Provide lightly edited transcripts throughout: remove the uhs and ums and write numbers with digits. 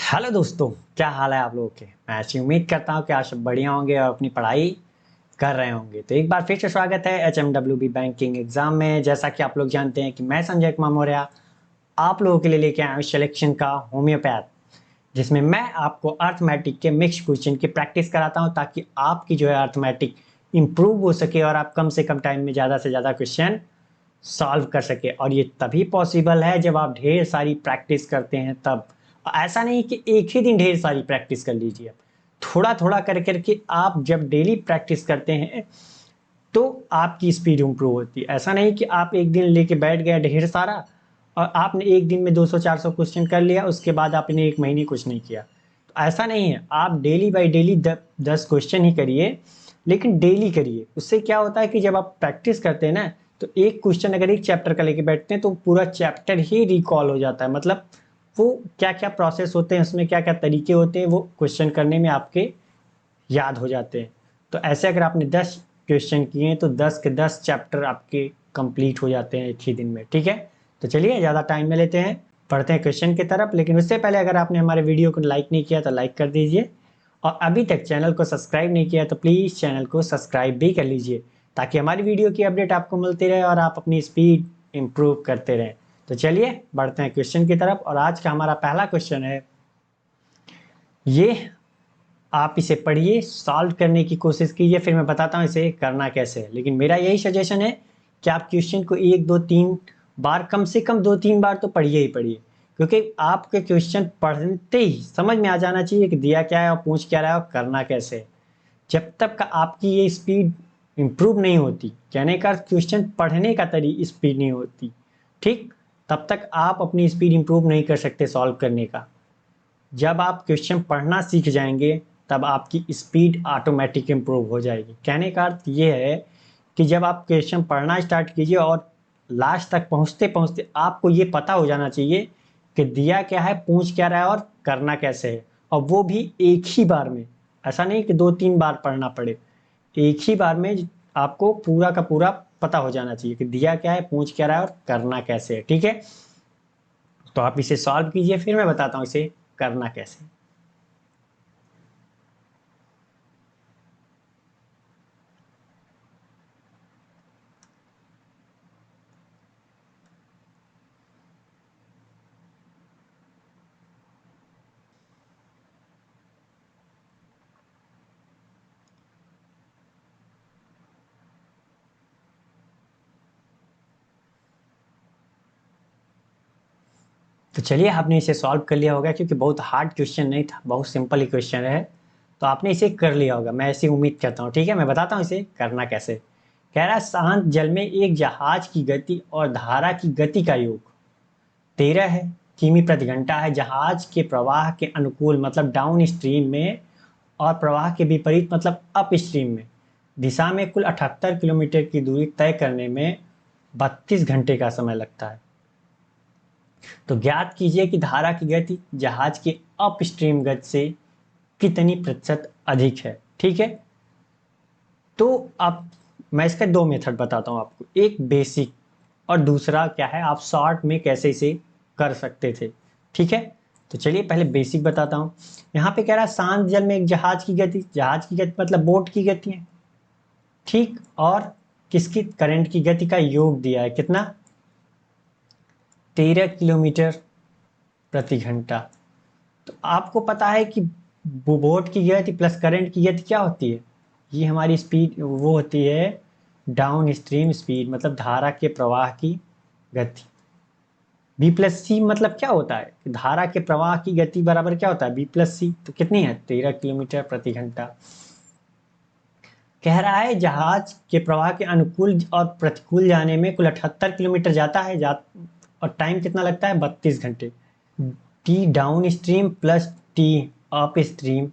Hello दोस्तों, क्या हाल है आप लोगों के। मैं ऐसी उम्मीद करता हूँ कि आप सब बढ़िया होंगे और अपनी पढ़ाई कर रहे होंगे। तो एक बार फिर से स्वागत है HMWB बैंकिंग एग्जाम में। जैसा कि आप लोग जानते हैं कि मैं संजय कुमार मौर्य आप लोगों के लिए लेके आया हूँ सिलेक्शन का होम्योपैथ, जिसमें मैं आपको अर्थमेटिक के मिक्स क्वेश्चन की प्रैक्टिस कराता हूँ ताकि आपकी जो है अर्थमेटिक इंप्रूव हो सके और आप कम से कम टाइम में ज़्यादा से ज़्यादा क्वेश्चन सॉल्व कर सके। और ये तभी पॉसिबल है जब आप ढेर सारी प्रैक्टिस करते हैं तब। ऐसा नहीं कि एक ही दिन ढेर सारी प्रैक्टिस कर लीजिए, थोड़ा थोड़ा कर करके आप जब डेली प्रैक्टिस करते हैं तो आपकी स्पीड इंप्रूव होती है। ऐसा नहीं कि आप एक दिन लेके बैठ गए ढेर सारा और आपने एक दिन में 200-400 क्वेश्चन कर लिया, उसके बाद आपने एक महीने कुछ नहीं किया। तो ऐसा नहीं है, आप डेली बाई डेली 10 क्वेश्चन ही करिए, लेकिन डेली करिए। उससे क्या होता है कि जब आप प्रैक्टिस करते हैं ना, तो एक क्वेश्चन अगर एक चैप्टर का लेके बैठते हैं तो पूरा चैप्टर ही रिकॉल हो जाता है। मतलब वो क्या क्या प्रोसेस होते हैं, उसमें क्या क्या तरीके होते हैं, वो क्वेश्चन करने में आपके याद हो जाते हैं। तो ऐसे अगर आपने 10 क्वेश्चन किए हैं तो 10 के 10 चैप्टर आपके कंप्लीट हो जाते हैं एक ही दिन में। ठीक है, तो चलिए ज़्यादा टाइम में लेते हैं, पढ़ते हैं क्वेश्चन की तरफ। लेकिन उससे पहले अगर आपने हमारे वीडियो को लाइक नहीं किया तो लाइक कर दीजिए, और अभी तक चैनल को सब्सक्राइब नहीं किया तो प्लीज़ चैनल को सब्सक्राइब भी कर लीजिए, ताकि हमारी वीडियो की अपडेट आपको मिलती रहे और आप अपनी स्पीड इम्प्रूव करते रहें। तो चलिए बढ़ते हैं क्वेश्चन की तरफ। और आज का हमारा पहला क्वेश्चन है ये, आप इसे पढ़िए, सॉल्व करने की कोशिश कीजिए, फिर मैं बताता हूँ इसे करना कैसे है। लेकिन मेरा यही सजेशन है कि आप क्वेश्चन को 1 2 3 बार, कम से कम 2 3 बार तो पढ़िए ही पढ़िए, क्योंकि आपके क्वेश्चन पढ़ते ही समझ में आ जाना चाहिए कि दिया क्या है और पूछ क्या रहा है और करना कैसे है। जब तक का आपकी ये स्पीड इम्प्रूव नहीं होती, कहने का क्वेश्चन पढ़ने का तरी स्पीड नहीं होती, ठीक, तब तक आप अपनी स्पीड इम्प्रूव नहीं कर सकते सॉल्व करने का। जब आप क्वेश्चन पढ़ना सीख जाएंगे तब आपकी स्पीड ऑटोमेटिक इम्प्रूव हो जाएगी। कहने का अर्थ ये है कि जब आप क्वेश्चन पढ़ना स्टार्ट कीजिए और लास्ट तक पहुंचते पहुंचते आपको ये पता हो जाना चाहिए कि दिया क्या है, पूछ क्या रहा है और करना कैसे है, और वो भी एक ही बार में। ऐसा नहीं कि 2 3 बार पढ़ना पड़े, एक ही बार में आपको पूरा का पूरा पता हो जाना चाहिए कि दिया क्या है, पूछ क्या रहा है और करना कैसे है। ठीक है, तो आप इसे सॉल्व कीजिए, फिर मैं बताता हूँ इसे करना कैसे है। तो चलिए, आपने इसे सॉल्व कर लिया होगा, क्योंकि बहुत हार्ड क्वेश्चन नहीं था, बहुत सिंपल ही क्वेश्चन है। तो आपने इसे कर लिया होगा, मैं ऐसी उम्मीद करता हूँ। ठीक है, मैं बताता हूँ इसे करना कैसे। कह रहा है शांत जल में एक जहाज की गति और धारा की गति का योग 13 है किमी प्रति घंटा है। जहाज के प्रवाह के अनुकूल मतलब डाउन स्ट्रीम में और प्रवाह के विपरीत मतलब अप स्ट्रीम में दिशा में कुल 78 किलोमीटर की दूरी तय करने में 32 घंटे का समय लगता है। तो ज्ञात कीजिए कि धारा की गति जहाज के अपस्ट्रीम गति से कितनी प्रतिशत अधिक है। ठीक है, तो अब मैं इसका 2 मेथड बताता हूं आपको, एक बेसिक और दूसरा क्या है आप शॉर्ट में कैसे इसे कर सकते थे। ठीक है, तो चलिए पहले बेसिक बताता हूं। यहाँ पे कह रहा है शांत जल में एक जहाज की गति, जहाज की गति मतलब बोट की गति है, ठीक, और किसकी, करंट की गति का योग दिया है कितना, 13 किलोमीटर प्रति घंटा। तो आपको पता है कि बोट की गति प्लस करंट की गति क्या होती है, ये हमारी स्पीड वो होती है डाउन स्ट्रीम स्पीड, मतलब धारा के प्रवाह की गति। बी प्लस सी मतलब क्या होता है, धारा के प्रवाह की गति बराबर क्या होता है, बी प्लस सी। तो कितनी है, 13 किलोमीटर प्रति घंटा। कह रहा है जहाज के प्रवाह के अनुकूल और प्रतिकूल जाने में कुल 78 किलोमीटर जाता है और टाइम कितना लगता है, 32 घंटे। T down stream plus T up stream,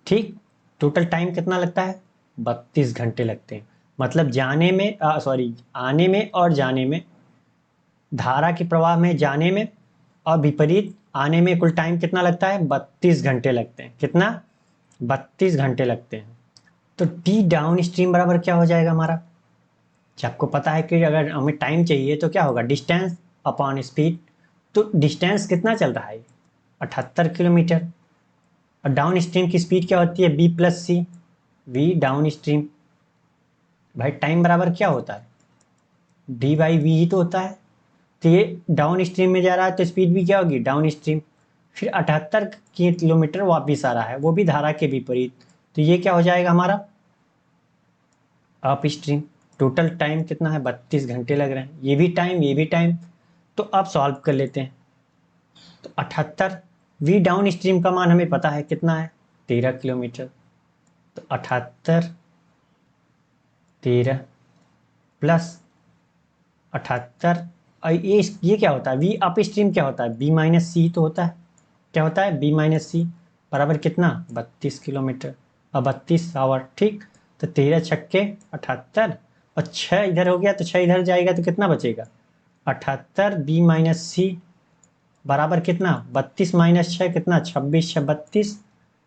ठीक, टोटल टाइम कितना लगता है, 32 घंटे लगते हैं। मतलब जाने में सॉरी आने में और जाने में, धारा के प्रवाह में जाने में और विपरीत आने में कुल टाइम कितना लगता है, 32 घंटे लगते हैं। कितना, 32 घंटे लगते हैं। तो टी डाउन स्ट्रीम बराबर क्या हो जाएगा हमारा, आपको पता है कि अगर हमें टाइम चाहिए तो क्या होगा, डिस्टेंस अपॉन स्पीड। तो डिस्टेंस कितना चल रहा है, 78 किलोमीटर। और डाउन स्ट्रीम की स्पीड क्या होती है, B plus C, V down stream. भाई टाइम बराबर क्या होता है, डी बाई वी ही तो होता है। तो ये डाउन स्ट्रीम में जा रहा है तो स्पीड भी क्या होगी, डाउन स्ट्रीम। फिर 78 किलोमीटर वापिस आ रहा है, वो भी धारा के विपरीत, तो ये क्या हो जाएगा हमारा, अप स्ट्रीम। टोटल टाइम कितना है, 32 घंटे लग रहे हैं, ये भी टाइम ये भी टाइम। तो अब सॉल्व कर लेते हैं। तो 78, वी डाउन स्ट्रीम का मान हमें पता है कितना है, 13 किलोमीटर। तो 78 13 प्लस 78, और ये क्या होता है, वी अप स्ट्रीम क्या होता है, बी माइनस सी तो होता है। क्या होता है, बी माइनस सी बराबर कितना, 32 किलोमीटर और 32 आवर। ठीक, तो 13 छक्के 78, और 6 इधर हो गया तो 6 इधर जाएगा तो कितना बचेगा, 78 बी माइनस सी बराबर कितना, 32 माइनस 6 कितना, 26 6 32।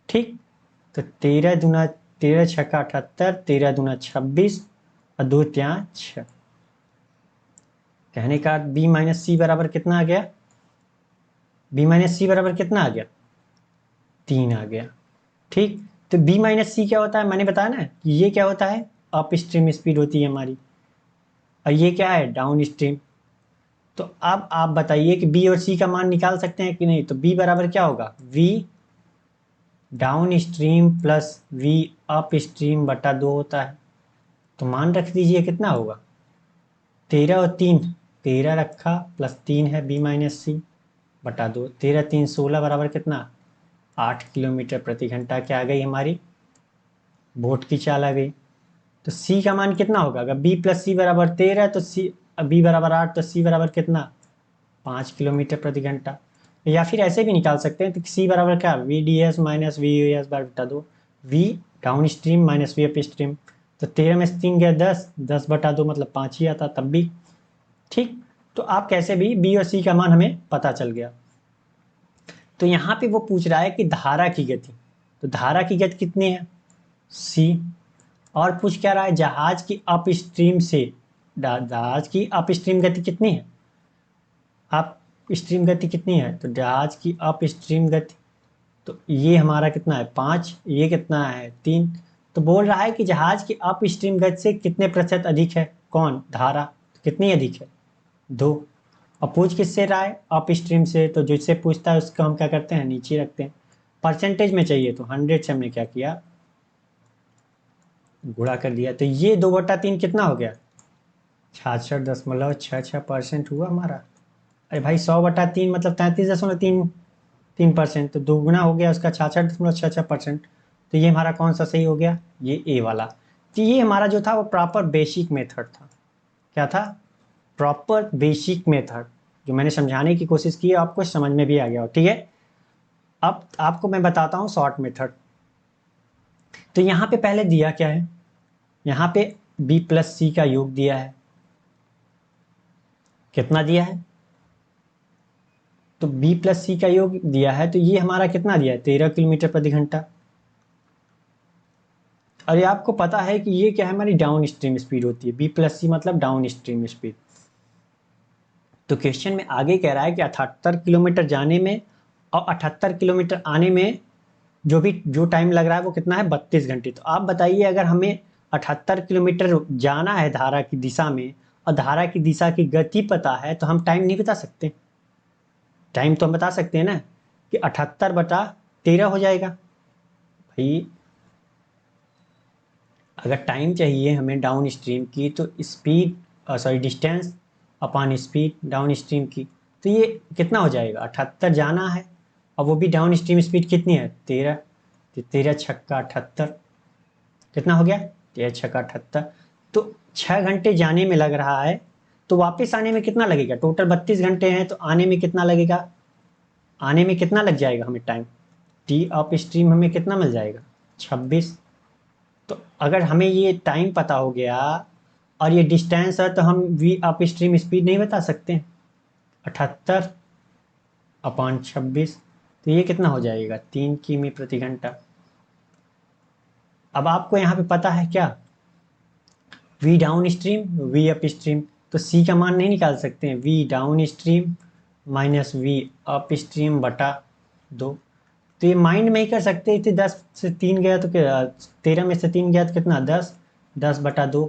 ठीक, तो 13 दूना 13 छक्का 78, 13 दूना 26 और 2 ત્યાં 6। कहने का बी माइनस सी बराबर कितना आ गया, बी माइनस सी बराबर कितना आ गया, 3 आ गया। ठीक, तो बी माइनस सी क्या होता है, मैंने बताया ना कि ये क्या होता है, अप स्ट्रीम स्पीड होती है हमारी, और ये क्या है, डाउन स्ट्रीम। तो अब आप बताइए कि बी और सी का मान निकाल सकते हैं कि नहीं। तो बी बराबर क्या होगा, V down stream plus V up stream बटा 2 होता है। तो मान रख दीजिए कितना होगा, 13 और 3, 13 रखा प्लस 3 है बी माइनस सी बटा 2, 13 3 16 बराबर कितना, 8 किलोमीटर प्रति घंटा क्या आ गई हमारी, बोट की चाल आ गई। तो सी का मान कितना होगा, अगर बी प्लस सी बराबर 13 तो सी, बी बराबर 8 तो सी बराबर कितना, 5 किलोमीटर प्रति घंटा। या फिर ऐसे भी निकाल सकते हैं, तो सी बराबर क्या, V D S minus V S बटा 2, V down stream minus V up stream. तो 13 में से 3 गया 10, 10 बटा 2 मतलब 5 ही आता तब भी। ठीक, तो आप कैसे भी बी और सी का मान हमें पता चल गया। तो यहाँ पे वो पूछ रहा है कि धारा की गति, तो धारा की गति कितनी है, सी। और पूछ क्या रहा है, जहाज की अप स्ट्रीम से, जहाज की अप स्ट्रीम गति कितनी है, अप स्ट्रीम गति कितनी है, तो जहाज की अप स्ट्रीम गति, तो ये हमारा कितना है 5, ये कितना है 3। तो बोल रहा है कि जहाज की अप स्ट्रीम गति से कितने प्रतिशत अधिक है, कौन, धारा। तो कितनी अधिक है, 2। और पूछ किससे रहा है, अप स्ट्रीम से, तो जिससे पूछता है उसको हम क्या करते हैं, नीचे रखते हैं। परसेंटेज में चाहिए तो 100 से हमने क्या किया, गुणा कर दिया। तो ये 2/3 कितना हो गया, 66.66% हुआ हमारा। अरे भाई 100/3 मतलब 33.33%, तो दोगुना हो गया उसका, 66.66%। तो ये हमारा कौन सा सही हो गया, ये ए वाला। तो ये हमारा जो था वो प्रॉपर बेसिक मेथड था। क्या था, प्रॉपर बेसिक मेथड, जो मैंने समझाने की कोशिश की, आपको समझ में भी आ गया हो। ठीक है, अब आपको मैं बताता हूँ शॉर्ट मेथड। तो यहाँ पे पहले दिया क्या है, यहाँ पे बी प्लस सी का योग दिया है, कितना दिया है, तो बी प्लस सी का योग दिया है, तो ये हमारा कितना दिया है, 13 किलोमीटर प्रति घंटा। और ये आपको पता है कि ये क्या है, हमारी डाउन स्ट्रीम स्पीड होती है, बी प्लस सी मतलब डाउन स्ट्रीम स्पीड। तो क्वेश्चन में आगे कह रहा है कि 78 किलोमीटर जाने में और 78 किलोमीटर आने में जो टाइम लग रहा है वो कितना है, 32 घंटे। तो आप बताइए, अगर हमें 78 किलोमीटर जाना है धारा की दिशा में, और धारा की दिशा की गति पता है, तो हम टाइम नहीं बता सकते। टाइम तो हम बता सकते हैं ना, कि 78/13 हो जाएगा। भाई अगर टाइम चाहिए हमें डाउन स्ट्रीम की, तो speed, sorry distance upon speed down stream की, तो ये कितना हो जाएगा, 78 जाना है, और वो भी डाउन स्ट्रीम स्पीड कितनी है, 13। तो 13 छक्का 78 कितना हो गया, 13 छक्का 78। तो 6 घंटे जाने में लग रहा है, तो वापस आने में कितना लगेगा, टोटल 32 घंटे हैं, तो आने में कितना लगेगा, आने में कितना लग जाएगा हमें टाइम, टी अप स्ट्रीम हमें कितना मिल जाएगा, 26। तो अगर हमें ये टाइम पता हो गया और ये डिस्टेंस है, तो हम वी अप स्ट्रीम स्पीड नहीं बता सकते, 78/26। तो ये कितना हो जाएगा, 3 किमी प्रति घंटा। अब आपको यहाँ पे पता है क्या, V down stream V up stream, तो सी का मान नहीं निकाल सकते हैं, V down stream minus V up stream बटा 2। तो ये माइंड में ही कर सकते हैं, 10 से 3 गया तो क्या, 13 में से 3 गया तो कितना, 10, 10/2।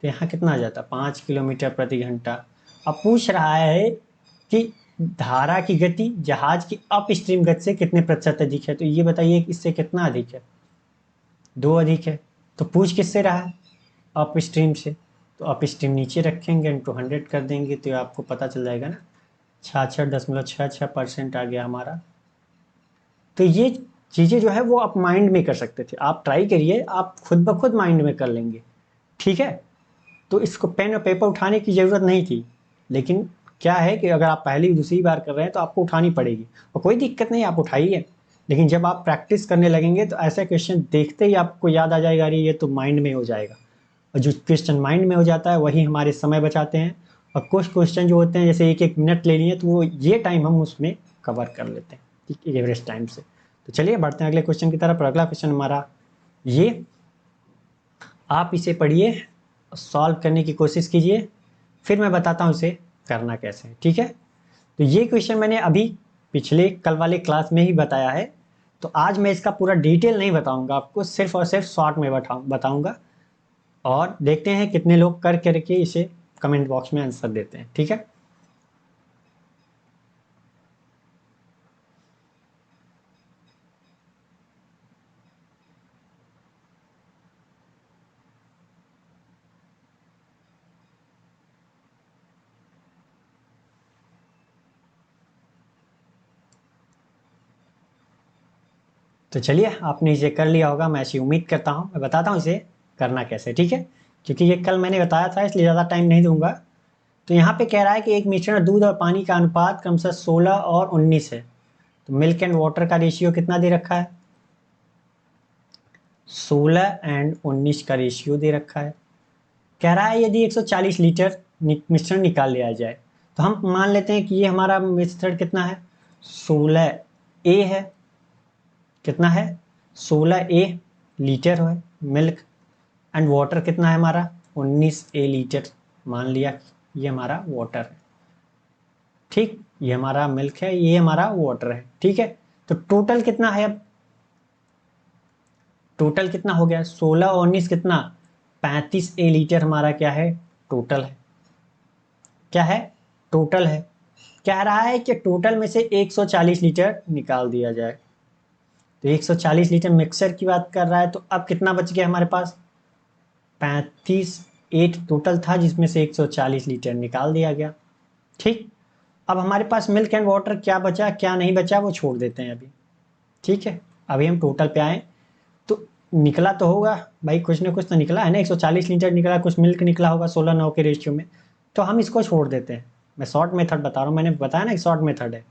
तो यहाँ कितना आ जाता, 5 किलोमीटर प्रति घंटा। अब पूछ रहा है कि धारा की गति जहाज की अप स्ट्रीम गति से कितने प्रतिशत अधिक है। तो ये बताइए इससे कितना अधिक है, 2 अधिक है। तो पूछ किससे रहा है, अप स्ट्रीम से। तो अप स्ट्रीम नीचे रखेंगे, इंटू 100 कर देंगे, तो आपको पता चल जाएगा ना, 66.66% आ गया हमारा। तो ये चीज़ें जो है वो आप माइंड में कर सकते थे, आप ट्राई करिए, आप खुद ब खुद माइंड में कर लेंगे, ठीक है। तो इसको पेन और पेपर उठाने की ज़रूरत नहीं थी, लेकिन क्या है कि अगर आप पहली दूसरी बार कर रहे हैं तो आपको उठानी पड़ेगी, और कोई दिक्कत नहीं, आप उठाइए। लेकिन जब आप प्रैक्टिस करने लगेंगे तो ऐसे क्वेश्चन देखते ही आपको याद आ जाएगा, अरे ये तो माइंड में हो जाएगा। और जो क्वेश्चन माइंड में हो जाता है वही हमारे समय बचाते हैं। और कुछ क्वेश्चन जो होते हैं जैसे 1-1 मिनट ले लिए, तो वो ये टाइम हम उसमें कवर कर लेते हैं, ठीक, एवरेज टाइम से। तो चलिए बढ़ते हैं अगले क्वेश्चन की तरफ। अगला क्वेश्चन हमारा ये, आप इसे पढ़िए, सॉल्व करने की कोशिश कीजिए, फिर मैं बताता हूँ इसे करना कैसे है, ठीक है। तो ये क्वेश्चन मैंने अभी पिछले कल वाले क्लास में ही बताया है, तो आज मैं इसका पूरा डिटेल नहीं बताऊंगा आपको, सिर्फ और सिर्फ शॉर्ट में बताऊंगा। और देखते हैं कितने लोग कर करके इसे कमेंट बॉक्स में आंसर देते हैं, ठीक है। तो चलिए, आपने इसे कर लिया होगा, मैं ऐसी उम्मीद करता हूँ। मैं बताता हूँ इसे करना कैसे, ठीक है, क्योंकि ये कल मैंने बताया था, इसलिए ज़्यादा टाइम नहीं दूंगा। तो यहाँ पे कह रहा है कि एक मिश्रण दूध और पानी का अनुपात क्रमशः 16 और 19 है। तो मिल्क एंड वाटर का रेशियो कितना दे रखा है, 16 एंड 19 का रेशियो दे रखा है। कह रहा है यदि 140 लीटर मिश्रण निकाल लिया जाए, तो हम मान लेते हैं कि ये हमारा मिश्रण कितना है, 16 A है। कितना है, 16 A लीटर है मिल्क, एंड वाटर कितना है हमारा, 19 A लीटर। मान लिया ये हमारा वाटर है, ठीक, ये हमारा मिल्क है, ये हमारा वाटर है, ठीक है। तो टोटल कितना है, अब टोटल कितना हो गया, 16 और 19 कितना, 35 A लीटर हमारा क्या है, टोटल है। क्या है, टोटल है। कह रहा है कि टोटल में से 140 लीटर निकाल दिया जाए। तो 140 लीटर मिक्सर की बात कर रहा है, तो अब कितना बच गया हमारे पास, 35 टोटल था, जिसमें से 140 लीटर निकाल दिया गया, ठीक। अब हमारे पास मिल्क एंड वाटर क्या बचा क्या नहीं बचा वो छोड़ देते हैं अभी, ठीक है। अभी हम टोटल पे आए, तो निकला तो होगा भाई, कुछ ना कुछ तो निकला है ना, 140 लीटर निकला, कुछ मिल्क निकला होगा 16-9 के रेशियो में। तो हम इसको छोड़ देते हैं, मैं शॉर्ट मेथड बता रहा हूँ, मैंने बताया ना कि शॉर्ट मेथड है,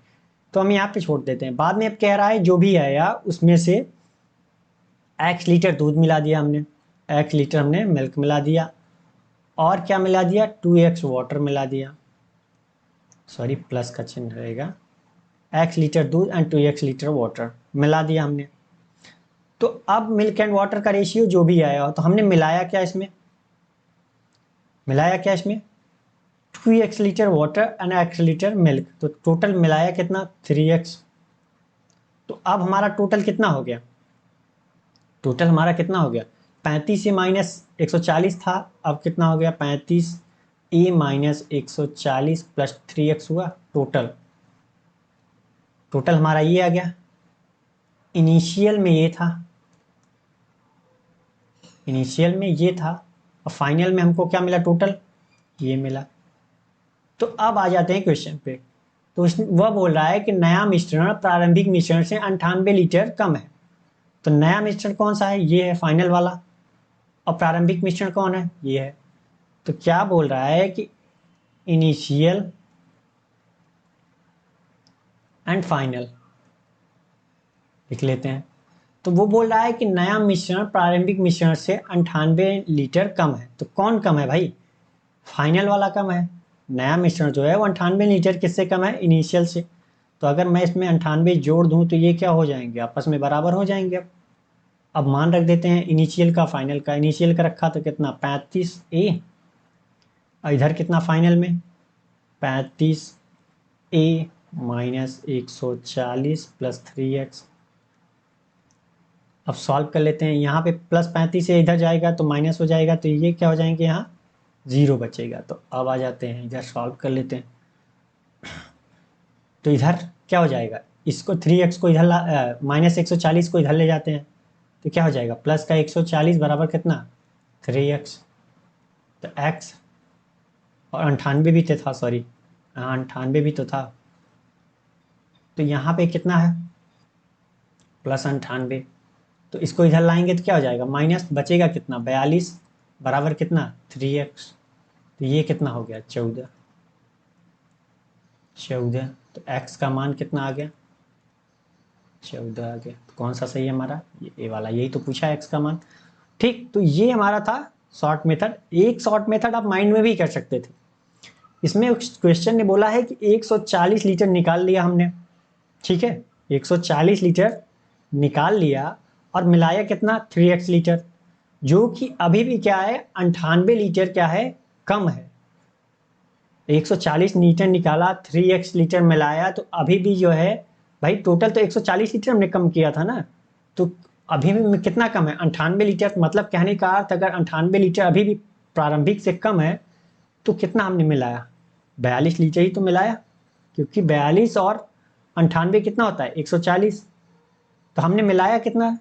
तो हम यहाँ पे छोड़ देते हैं। बाद में अब कह रहा है जो भी आया उसमें से x लीटर दूध मिला दिया हमने, x लीटर हमने मिल्क मिला दिया, और क्या मिला दिया, 2x वाटर मिला दिया, सॉरी प्लस का चिन्ह रहेगा, x लीटर दूध एंड 2x लीटर वाटर मिला दिया हमने। तो अब मिल्क एंड वाटर का रेशियो जो भी आया हो, तो हमने मिलाया क्या इसमें, मिलाया क्या इसमें, 2x litre water and x litre milk, तो टोटल मिलाया कितना, 3x। तो अब हमारा टोटल कितना हो गया, टोटल हमारा कितना हो गया, 35 से माइनस 140 था, अब कितना हो गया, 35A माइनस 140 प्लस 3x हुआ टोटल। टोटल हमारा ये आ गया, इनिशियल में ये था, इनिशियल में ये था, और फाइनल में हमको क्या मिला, टोटल ये मिला। तो अब आ जाते हैं क्वेश्चन पे। तो वह बोल रहा है कि नया मिश्रण प्रारंभिक मिश्रण से 98 लीटर कम है। तो नया मिश्रण कौन सा है, ये है फाइनल वाला, और प्रारंभिक मिश्रण कौन है, ये है। तो क्या बोल रहा है कि इनिशियल एंड फाइनल लिख लेते हैं। तो वो बोल रहा है कि नया मिश्रण प्रारंभिक मिश्रण से 98 लीटर कम है। तो कौन कम है भाई, फाइनल वाला कम है। नया मिश्रण जो है वो 98 लीटर किससे कम है, इनिशियल से। तो अगर मैं इसमें 98 जोड़ दूं तो ये क्या हो जाएंगे, आपस में बराबर हो जाएंगे। अब मान रख देते हैं इनिशियल का फाइनल का, इनिशियल का रखा तो कितना 35A, और इधर कितना फाइनल में 35A -140 प्लस 3x। अब सॉल्व कर लेते हैं। यहाँ पे +35 से इधर जाएगा तो माइनस हो जाएगा, तो ये क्या हो जाएंगे, यहाँ 0 बचेगा। तो अब आ जाते हैं इधर, सॉल्व कर लेते हैं। तो इधर क्या हो जाएगा, इसको 3x को इधर -140 को इधर ले जाते हैं, तो क्या हो जाएगा, प्लस का 140 बराबर कितना, 3x। तो x और 98 भी तो था, सॉरी हाँ 98 भी तो था। तो यहाँ पे कितना है, +98। तो इसको इधर लाएंगे तो क्या हो जाएगा, माइनस बचेगा कितना, 42 बराबर कितना, 3x। तो ये कितना हो गया, 14। तो x का मान कितना आ गया, 14 आ गया। तो कौन सा सही है हमारा, ये वाला, यही तो पूछा है x का मान। ठीक, तो ये हमारा था शॉर्ट मेथड। एक शॉर्ट मेथड आप माइंड में भी कर सकते थे। इसमें क्वेश्चन ने बोला है कि 140 लीटर निकाल लिया हमने, ठीक है, 140 लीटर निकाल लिया और मिलाया कितना, 3x लीटर, जो कि अभी भी क्या है, 98 लीटर क्या है, कम है। 140 लीटर निकाला, 3x लीटर मिलाया, तो अभी भी जो है भाई, टोटल तो 140 लीटर हमने कम किया था ना, तो अभी भी कितना कम है, 98 लीटर। मतलब कहने का अर्थ, अगर 98 लीटर अभी भी प्रारंभिक से कम है, तो कितना हमने मिलाया, 42 लीटर ही तो मिलाया, क्योंकि 42 और 98 कितना होता है, 140। तो हमने मिलाया कितना,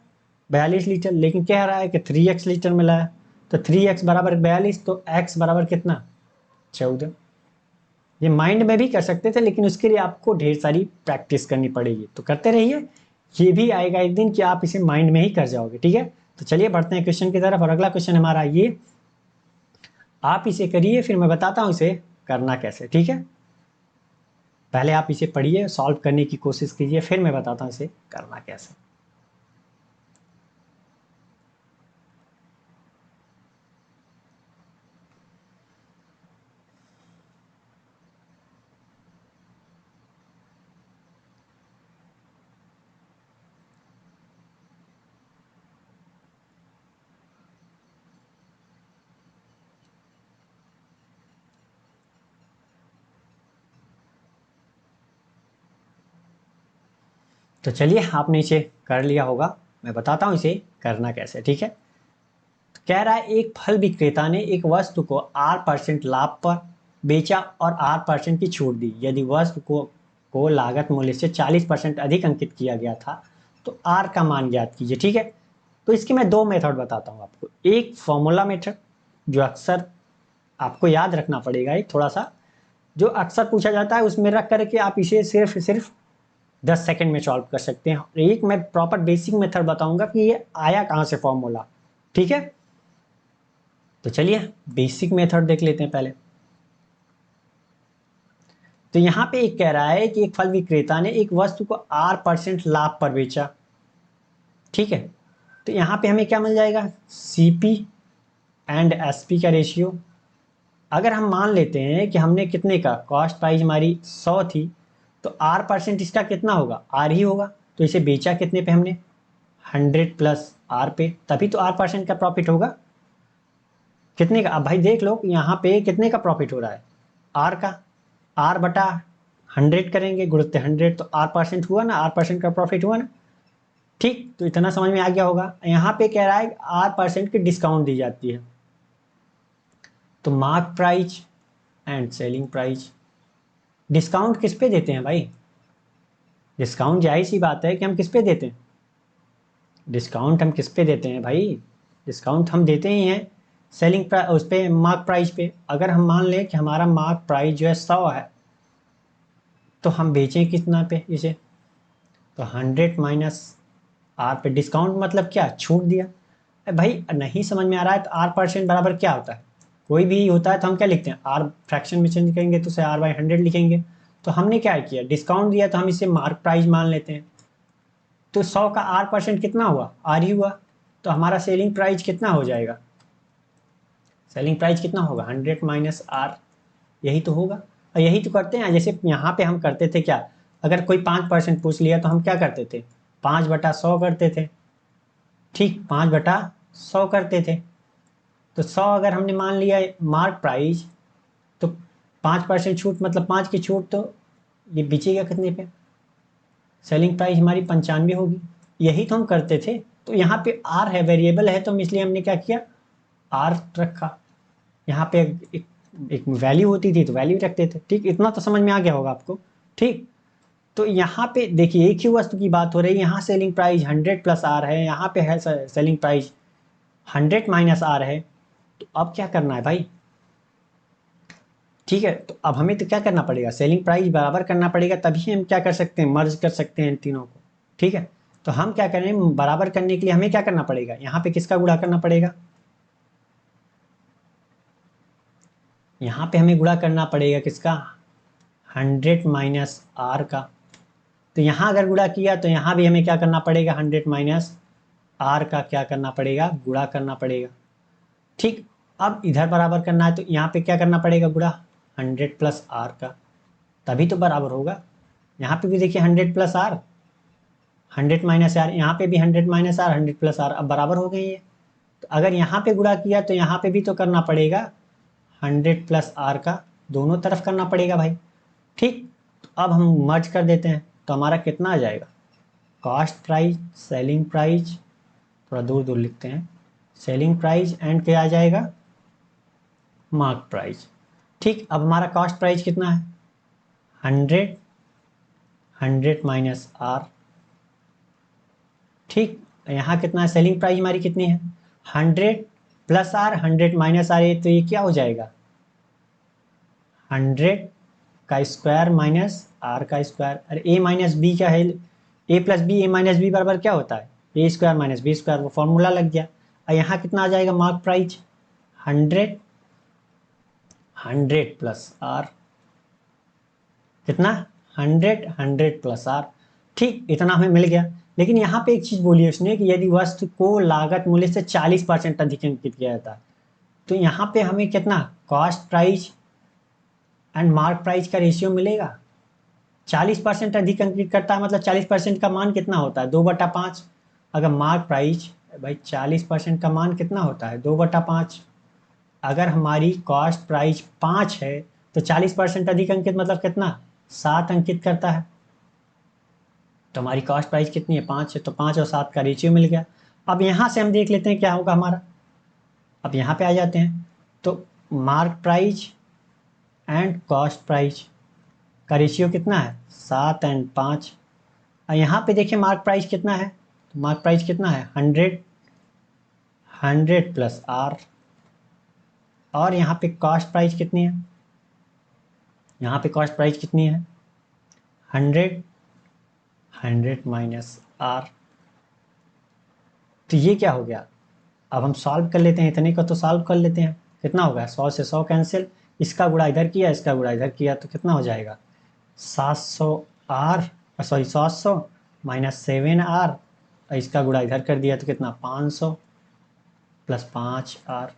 42 लीटर, लेकिन कह रहा है कि 3x लीटर मिलाया। तो 3x बराबर 42, तो x बराबर कितना, 14। ये माइंड में भी कर सकते थे, लेकिन उसके लिए आपको ढेर सारी प्रैक्टिस करनी पड़ेगी, तो करते रहिए, ये भी आएगा एक दिन कि आप इसे माइंड में ही कर जाओगे, ठीक है। तो चलिए बढ़ते हैं क्वेश्चन की तरफ, और अगला क्वेश्चन हमारा ये, आप इसे करिए, फिर मैं बताता हूं इसे करना कैसे, ठीक है। पहले आप इसे पढ़िए, सॉल्व करने की कोशिश कीजिए, फिर मैं बताता हूं इसे करना कैसे। तो चलिए, आपने इसे कर लिया होगा, मैं बताता हूं इसे करना कैसे, ठीक है। तो कह रहा है, एक फल विक्रेता ने एक वस्तु को R% लाभ पर बेचा और R% की छूट दी। यदि वस्तु को लागत मूल्य से 40% अधिक अंकित किया गया था, तो R का मान ज्ञात कीजिए, ठीक है। तो इसके मैं दो मेथड बताता हूँ आपको। एक फॉर्मूला मेथड, जो अक्सर आपको याद रखना पड़ेगा, एक थोड़ा सा, जो अक्सर पूछा जाता है, उसमें रख करके आप इसे सिर्फ सिर्फ 10 सेकंड में सॉल्व कर सकते हैं। और एक मैं प्रॉपर बेसिक मेथड बताऊंगा कि ये आया कहाँ से फॉर्मूला, ठीक है। तो चलिए बेसिक मेथड देख लेते हैं पहले। तो यहाँ पे एक कह रहा है कि एक फल विक्रेता ने एक वस्तु को R% लाभ पर बेचा, ठीक है। तो यहाँ पे हमें क्या मिल जाएगा, CP एंड SP का रेशियो। अगर हम मान लेते हैं कि हमने कितने का, कॉस्ट प्राइस हमारी 100 थी, तो R% इसका कितना होगा, R ही होगा। तो इसे बेचा कितने पे हमने, 100 प्लस R पे, तभी तो R% का प्रॉफिट होगा। कितने का, अब भाई देख लो यहाँ पे कितने का प्रॉफिट हो रहा है, R का, R बटा 100 करेंगे, गुणित 100, तो R% हुआ ना, R% का प्रॉफिट हुआ ना। ठीक, तो इतना समझ में आ गया होगा। यहाँ पे कह रहा है R% की डिस्काउंट दी जाती है, तो mark price and selling price. Discount किस पे देते हैं भाई, डिस्काउंट जाहिर सी बात है कि हम किस पे देते हैं, डिस्काउंट हम किस पे देते हैं भाई, डिस्काउंट हम देते ही हैं सेलिंग प्राइस, उस पे मार्क प्राइस पे। अगर हम मान लें कि हमारा मार्क प्राइस जो है 100 है, तो हम बेचें कितना पे इसे, तो 100 माइनस R पे, डिस्काउंट मतलब क्या, छूट दिया। भाई नहीं समझ में आ रहा है, तो R% बराबर क्या होता है, कोई भी होता है तो हम क्या लिखते हैं, R फ्रैक्शन में चेंज करेंगे तो उसे R/100 लिखेंगे। तो हमने क्या किया, डिस्काउंट दिया तो हम इसे मार्क प्राइस मान लेते हैं। तो 100 का R% कितना हुआ, R ही हुआ। तो हमारा सेलिंग प्राइस कितना हो जाएगा, सेलिंग प्राइस कितना होगा, 100 माइनस R, यही तो होगा। और यही तो करते हैं, जैसे यहाँ पे हम करते थे क्या, अगर कोई 5% पूछ लिया तो हम क्या करते थे, 5/100 करते थे, ठीक, 5/100 करते थे। तो 100 अगर हमने मान लिया मार्क प्राइस, तो 5% छूट मतलब 5 की छूट, तो ये बेचेगा कितने पे, सेलिंग प्राइस हमारी 95 होगी, यही तो हम करते थे। तो यहाँ पे आर है, वेरिएबल है, तो इसलिए हमने क्या किया, आर रखा। यहाँ पे एक वैल्यू होती थी तो वैल्यू रखते थे। ठीक, इतना तो समझ में आ गया होगा आपको। ठीक, तो यहाँ पे देखिए एक ही वस्तु की बात हो रही है, यहाँ सेलिंग प्राइस 100 प्लस आर है, यहाँ पे है सेलिंग प्राइस 100 माइनस आर है। तो अब क्या करना है भाई, ठीक है, तो अब हमें तो क्या करना पड़ेगा, सेलिंग प्राइस बराबर करना पड़ेगा, तभी हम क्या कर सकते हैं, मर्ज कर सकते हैं इन तीनों को। ठीक है, तो हम क्या करें, बराबर करने के लिए हमें क्या करना पड़ेगा, यहाँ पे किसका गुणा करना पड़ेगा, यहाँ पे हमें गुणा करना पड़ेगा किसका, 100 माइनस आर का। तो यहाँ अगर गुणा किया तो यहाँ भी हमें क्या करना पड़ेगा, 100 माइनस आर का क्या करना पड़ेगा, गुणा करना पड़ेगा। ठीक, अब इधर बराबर करना है तो यहाँ पे क्या करना पड़ेगा, गुणा 100 प्लस आर का, तभी तो बराबर होगा। यहाँ पे भी देखिए 100 प्लस आर, 100 माइनस आर, यहाँ पे भी 100 माइनस आर, 100 प्लस आर, अब बराबर हो गई ये। तो अगर यहाँ पे गुणा किया तो यहाँ पे भी तो करना पड़ेगा 100 प्लस आर का, दोनों तरफ करना पड़ेगा भाई। ठीक, तो अब हम मर्ज कर देते हैं, तो हमारा कितना आ जाएगा, कॉस्ट प्राइस, सेलिंग प्राइस, थोड़ा दूर दूर लिखते हैं, सेलिंग प्राइस एंड क्या आ जाएगा, मार्क प्राइस। ठीक, अब हमारा कॉस्ट प्राइस कितना है, 100, 100 माइनस आर। ठीक, यहाँ कितना है, सेलिंग प्राइस हमारी कितनी है, 100 प्लस आर, 100 माइनस आर, तो ये क्या हो जाएगा, 100 का स्क्वायर माइनस आर का स्क्वायर। अरे ए माइनस बी क्या है, ए प्लस बी, ए माइनस बी बराबर क्या होता है, ए स्क्वायर माइनस बी स्क्वायर, वो फॉर्मूला लग गया। और यहाँ कितना आ जाएगा, मार्क प्राइस 100, 100 प्लस आर, कितना, 100, 100 प्लस आर। ठीक, इतना हमें मिल गया। लेकिन यहाँ पे एक चीज़ बोली उसने कि यदि वस्तु को लागत मूल्य से 40% अधिक अंकित किया जाता है, तो यहाँ पे हमें कितना, cost price and mark price का रेशियो मिलेगा। 40% अधिक अंकित करता है, मतलब 40% का मान कितना होता है, 2/5। अगर मार्क प्राइस, भाई 40% का मान कितना होता है, 2/5। अगर हमारी कॉस्ट प्राइस 5 है तो 40% अधिक अंकित मतलब कितना, 7 अंकित करता है। तो हमारी कॉस्ट प्राइस कितनी है, 5 है, तो 5 और 7 का रेशियो मिल गया। अब यहाँ से हम देख लेते हैं क्या होगा हमारा। अब यहाँ पे आ जाते हैं, तो mark price and cost price का रेशियो कितना है, 7 एंड 5। और यहाँ पे देखिए मार्क प्राइस कितना है, तो मार्क प्राइस कितना है, 100, 100 प्लस आर। और यहाँ पे कॉस्ट प्राइस कितनी है, यहाँ पे कॉस्ट प्राइस कितनी है, 100, 100 माइनस आर। तो ये क्या हो गया, अब हम सॉल्व कर लेते हैं, इतने का तो सॉल्व कर लेते हैं। कितना होगा, 100 से 100 कैंसिल, इसका गुणा इधर किया, इसका गुणा इधर किया, तो कितना हो जाएगा, 700 आर, सॉरी 700 माइनस 7 आर, और इसका गुणा इधर कर दिया तो कितना, 500 प्लस 5 आर।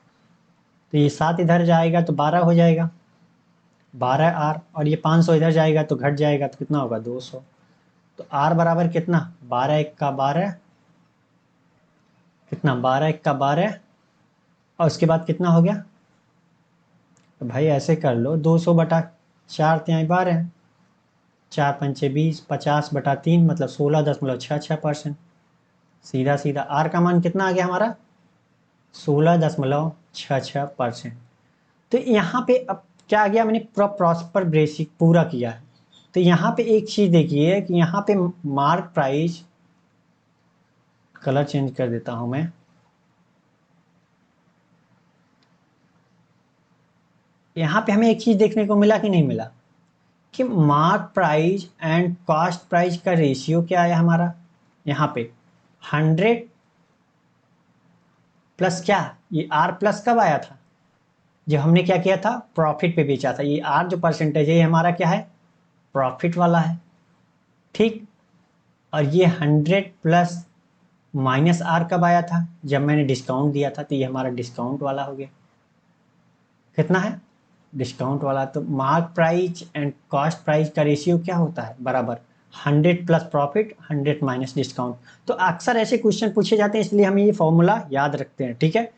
तो ये 7 इधर जाएगा तो 12 हो जाएगा, 12 आर, और ये 500 इधर जाएगा तो घट जाएगा, तो कितना होगा, 200। तो आर बराबर कितना, 12 1 का 12, कितना, 12 1 का 12, और उसके बाद कितना हो गया, तो भाई ऐसे कर लो, 200/4 तिहाई 12, 4 पंचे 20, 50/3 मतलब 16.66%। सीधा सीधा आर का मान कितना आ गया हमारा, 16.66%। तो यहाँ पे अब क्या आ गया, मैंने प्रॉपर बेसिक पूरा किया है। तो यहाँ पे एक चीज़ देखिए कि यहाँ पे मार्क प्राइस, कलर चेंज कर देता हूँ मैं, यहाँ पे हमें एक चीज़ देखने को मिला कि नहीं मिला, कि mark price and cost price का रेशियो क्या आया हमारा, यहाँ पे 100 प्लस क्या, ये आर प्लस कब आया था, जब हमने क्या किया था, प्रॉफिट पे बेचा था। ये आर जो परसेंटेज है ये हमारा क्या है, प्रॉफिट वाला है। ठीक, और ये 100 प्लस माइनस आर कब आया था, जब मैंने डिस्काउंट दिया था, तो ये हमारा डिस्काउंट वाला हो गया। कितना है, डिस्काउंट वाला। तो mark price and cost price का रेशियो क्या होता है, बराबर 100 प्लस प्रॉफिट, 100 माइनस डिस्काउंट। तो अक्सर ऐसे क्वेश्चन पूछे जाते हैं, इसलिए हम ये फॉर्मूला याद रखते हैं। ठीक है,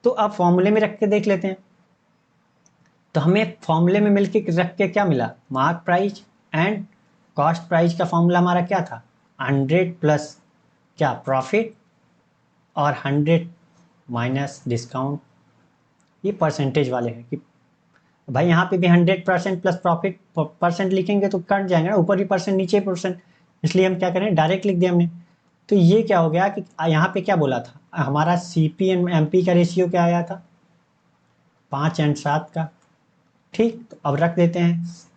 तो अब फॉर्मूले में रख के देख लेते हैं। तो हमें फॉर्मूले में मिलके रख के क्या मिला, mark price and cost price का फॉर्मूला हमारा क्या था, 100 प्लस क्या प्रॉफिट और 100 माइनस डिस्काउंट। ये परसेंटेज वाले हैं कि भाई यहाँ पे भी 100% प्लस प्रॉफिट परसेंट लिखेंगे तो कट जाएंगे ना, ऊपर भी परसेंट नीचे परसेंट, इसलिए हम क्या करें डायरेक्ट लिख दिया हमने। तो ये क्या हो गया कि यहाँ पे क्या बोला था हमारा CP एंड MP का रेशियो क्या आया था 5:7 का। ठीक, तो अब रख देते हैं।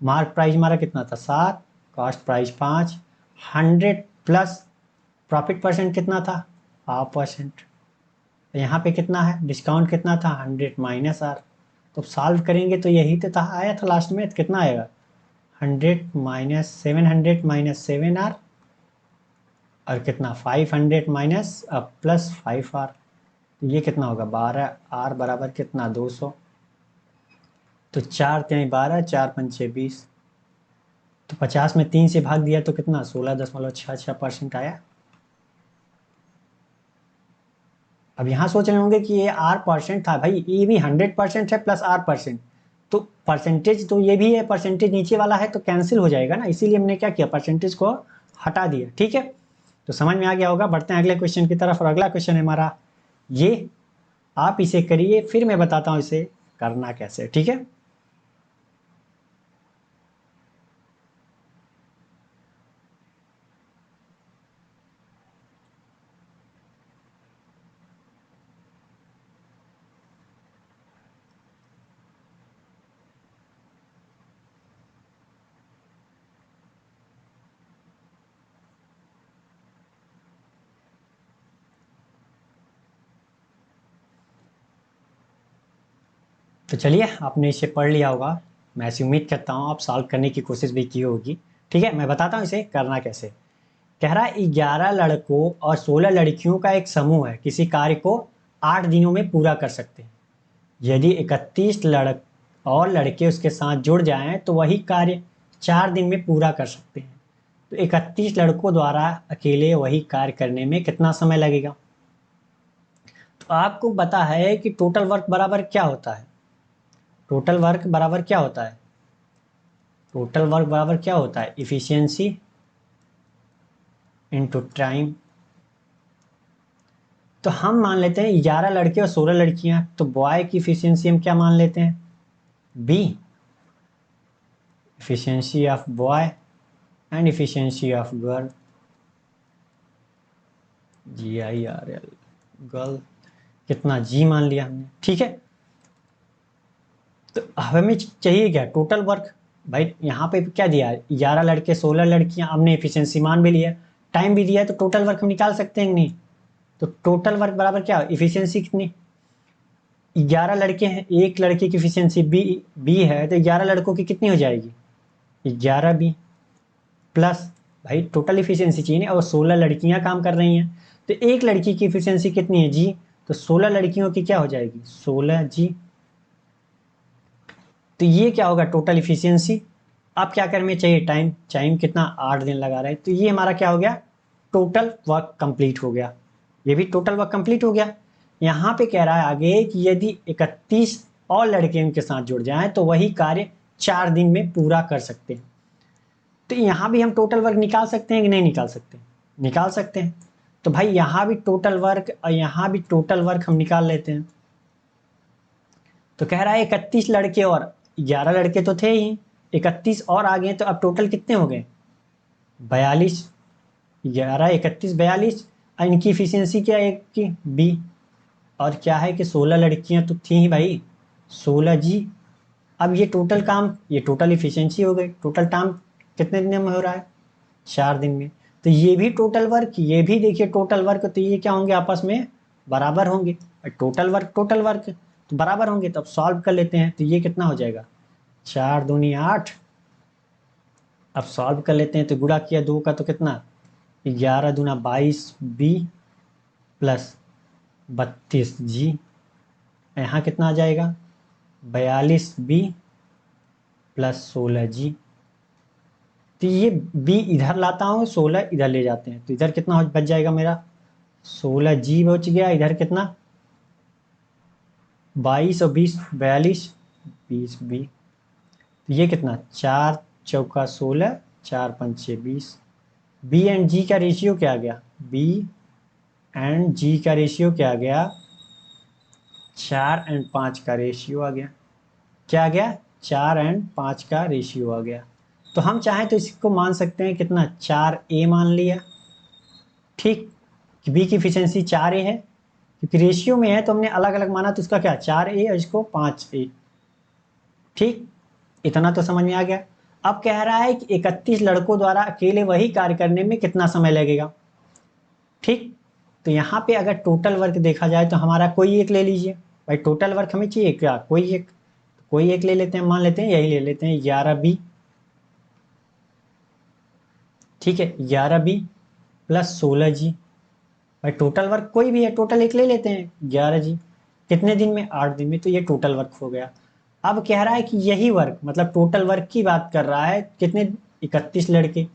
मार्क प्राइस हमारा कितना था 7, cost price 5, 100 plus profit percent कितना था 0.5%। यहाँ पे कितना है डिस्काउंट कितना था 100 माइनस R। तो सॉल्व करेंगे तो यही तो था, आया था लास्ट में, तो कितना आएगा 100 माइनस 700 माइनस 7R और कितना 500 माइनस प्लस 5R। तो ये कितना होगा 12R बराबर कितना 200। तो 4 3 12, 4 5 6 20। तो 50 में 3 से भाग दिया तो कितना 16.66% आया। अब यहाँ सोच रहे होंगे कि ये R% था, भाई ये भी 100% है प्लस R%, तो परसेंटेज तो ये भी है, परसेंटेज नीचे वाला है तो कैंसिल हो जाएगा ना, इसीलिए हमने क्या किया परसेंटेज को हटा दिया। ठीक है, तो समझ में आ गया होगा। बढ़ते हैं अगले क्वेश्चन की तरफ, और अगला क्वेश्चन है हमारा ये, आप इसे करिए फिर मैं बताता हूँ इसे करना कैसे। ठीक है, तो चलिए आपने इसे पढ़ लिया होगा, मैं ऐसी उम्मीद करता हूँ आप सॉल्व करने की कोशिश भी की होगी। ठीक है, मैं बताता हूँ इसे करना कैसे। कह रहा है 11 लड़कों और 16 लड़कियों का एक समूह है, किसी कार्य को 8 दिनों में पूरा कर सकते हैं। यदि 31 लड़क और लड़के उसके साथ जुड़ जाएं तो वही कार्य 4 दिन में पूरा कर सकते हैं। तो 31 लड़कों द्वारा अकेले वही कार्य करने में कितना समय लगेगा। तो आपको पता है कि टोटल वर्क बराबर क्या होता है, टोटल वर्क बराबर क्या होता है, टोटल वर्क बराबर क्या होता है इफिशियंसी इनटू टाइम। तो हम मान लेते हैं 11 लड़के और 16 लड़कियां, तो बॉय की इफिशियंसी हम क्या मान लेते हैं B, efficiency of boy and efficiency of girl, GIRL girl कितना G मान लिया हमने। ठीक है, तो हमें चाहिए क्या टोटल वर्क। भाई यहाँ पे क्या दिया है 11 लड़के 16 लड़कियां, हमने इफिशियंसी मान भी लिया, टाइम भी दिया है, तो टोटल वर्क हम निकाल सकते हैं नहीं। तो टोटल वर्क बराबर क्या इफिशियंसी कितनी 11 लड़के हैं, एक लड़के की इफिशियंसी बी है, तो 11 लड़कों की कितनी हो जाएगी 11B प्लस भाई टोटल इफिशियंसी चाहिए ना, और 16 लड़कियां काम कर रही हैं, तो एक लड़की की इफिशियंसी कितनी है G, तो 16 लड़कियों की क्या हो जाएगी 16G। तो ये क्या होगा टोटल इफिशियंसी। अब क्या करने चाहिए टाइम, टाइम कितना 8 दिन लगा रहे हैं, तो ये हमारा क्या हो गया टोटल वर्क कंप्लीट हो गया, ये भी टोटल वर्क कंप्लीट हो गया। यहाँ पे कह रहा है आगे कि यदि 31 और लड़के उनके साथ जुड़ जाएं तो वही कार्य 4 दिन में पूरा कर सकते हैं। तो यहाँ भी हम टोटल वर्क निकाल सकते हैं कि नहीं निकाल सकते, निकाल सकते हैं। तो भाई यहाँ भी टोटल वर्क और यहाँ भी टोटल वर्क हम निकाल लेते हैं। तो कह रहा है 31 लड़के और 11 लड़के तो थे ही, 31 और आ गए, तो अब टोटल कितने हो गए 42, 11 31 42। इनकी इफिशियंसी क्या है एक की B, और क्या है कि 16 लड़कियां तो थी ही भाई 16G। अब ये टोटल काम, ये टोटल इफिशियंसी हो गई, टोटल काम कितने दिन में हो रहा है 4 दिन में। तो ये भी टोटल वर्क, ये भी देखिए टोटल वर्क, तो ये क्या होंगे आपस में बराबर होंगे, टोटल वर्क तो बराबर होंगे। तो अब सॉल्व कर लेते हैं, तो ये कितना हो जाएगा 4 दूनी 8। अब सॉल्व कर लेते हैं, तो गुणा किया 2 का तो कितना 11 दूना 22B प्लस 32G, यहाँ कितना आ जाएगा 42B प्लस 16G। तो ये B इधर लाता हूँ 16 इधर ले जाते हैं, तो इधर कितना बच जाएगा मेरा 16G बच गया, इधर कितना 22 और 20 42 20B। तो ये कितना 4 चौका 16 4 5 6 20। बी एंड जी का रेशियो क्या आ गया, बी एंड जी का रेशियो क्या आ गया, 4 एंड 5 का रेशियो आ गया। क्या आ गया, 4 एंड 5 का रेशियो आ गया। तो हम चाहें तो इसको मान सकते हैं कितना, 4A मान लिया। ठीक, बी की इफिशियंसी 4A है, क्योंकि रेशियो में है तो हमने अलग अलग माना, तो इसका क्या 4A और इसको 5A। ठीक, इतना तो समझ में आ गया। अब कह रहा है कि 31 लड़कों द्वारा अकेले वही कार्य करने में कितना समय लगेगा। ठीक, तो यहाँ पे अगर टोटल वर्क देखा जाए तो हमारा कोई एक ले लीजिए। भाई टोटल वर्क हमें चाहिए क्या, कोई एक ले लेते हैं, मान लेते हैं यही ले लेते हैं 11B। ठीक है, 11B प्लस 16G। भाई टोटल वर्क कोई भी है, टोटल एक ले लेते हैं 11G। कितने दिन में, 8 दिन में, तो ये टोटल वर्क हो गया। अब कह रहा है कि यही वर्क, मतलब टोटल वर्क की बात कर रहा है, कितने, 31 लड़के,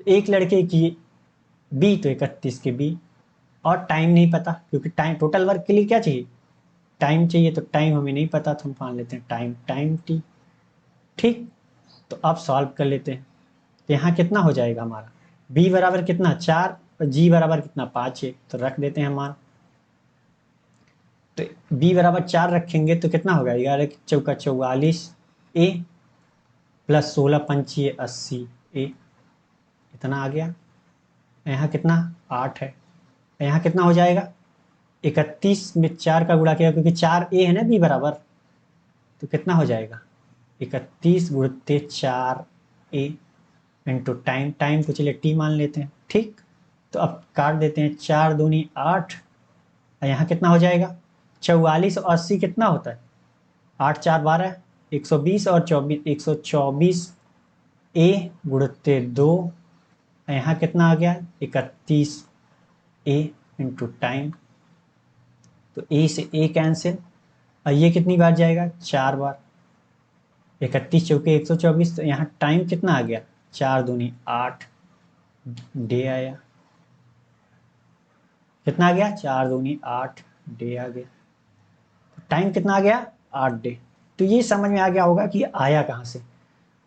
एक लड़के की बी तो 31 के बी। और टाइम नहीं पता, क्योंकि टाइम टोटल वर्क के लिए क्या चाहिए, टाइम चाहिए, तो टाइम हमें नहीं पता, तो हम मान लेते हैं टाइम टी। ठीक, तो अब सॉल्व कर लेते हैं। तो यहाँ कितना हो जाएगा हमारा, बी बराबर कितना 4 और जी बराबर कितना 5 है, तो रख देते हैं मान। तो बी बराबर 4 रखेंगे तो कितना होगा, 11 चौका 44 ए प्लस 16 पंची 80 ए, इतना आ गया। यहाँ कितना 8 है, यहाँ कितना हो जाएगा, 31 में 4 का गुणा किया, क्योंकि 4A है ना बी बराबर, तो कितना हो जाएगा 31 गुणते 4A इंटू टाइम को चलिए टी मान लेते हैं। ठीक, तो अब काट देते हैं, 4 दूनी 8, और यहाँ कितना हो जाएगा 44 और 80 कितना होता है, 8 4 12, 120 और 24 124 ए गुणते 2, यहाँ कितना आ गया 31A इंटू टाइम, तो ए से ए कैंसिल, और ये कितनी बार जाएगा 4 बार, 31 चौके 124, तो यहाँ टाइम कितना आ गया 4 दूनी 8 डे आया। कितना आ गया 4 दूनी 8 डे आ गया। टाइम कितना आ गया 8 डे। तो ये समझ में आ गया होगा कि आया कहाँ से।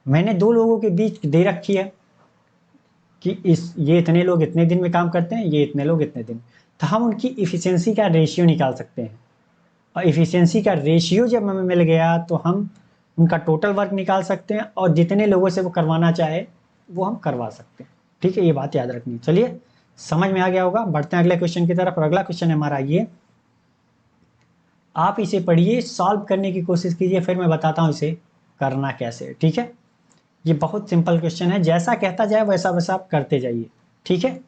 मैंने दो लोगों के बीच दे रखी है कि ये इतने लोग इतने दिन में काम करते हैं, ये इतने लोग इतने दिन, तो हम उनकी इफिशियंसी का रेशियो निकाल सकते हैं। और इफिशियंसी का रेशियो जब हमें मिल गया तो हम उनका टोटल वर्क निकाल सकते हैं, और जितने लोगों से वो करवाना चाहे वो हम करवा सकते हैं। ठीक है, ये बात याद रखनी। चलिए, समझ में आ गया होगा, बढ़ते हैं अगले क्वेश्चन की तरफ। और अगला क्वेश्चन है हमारा ये, आप इसे पढ़िए, सॉल्व करने की कोशिश कीजिए, फिर मैं बताता हूँ इसे करना कैसे। ठीक है, ये बहुत सिंपल क्वेश्चन है, जैसा कहता जाए वैसा वैसा आप करते जाइए। ठीक है,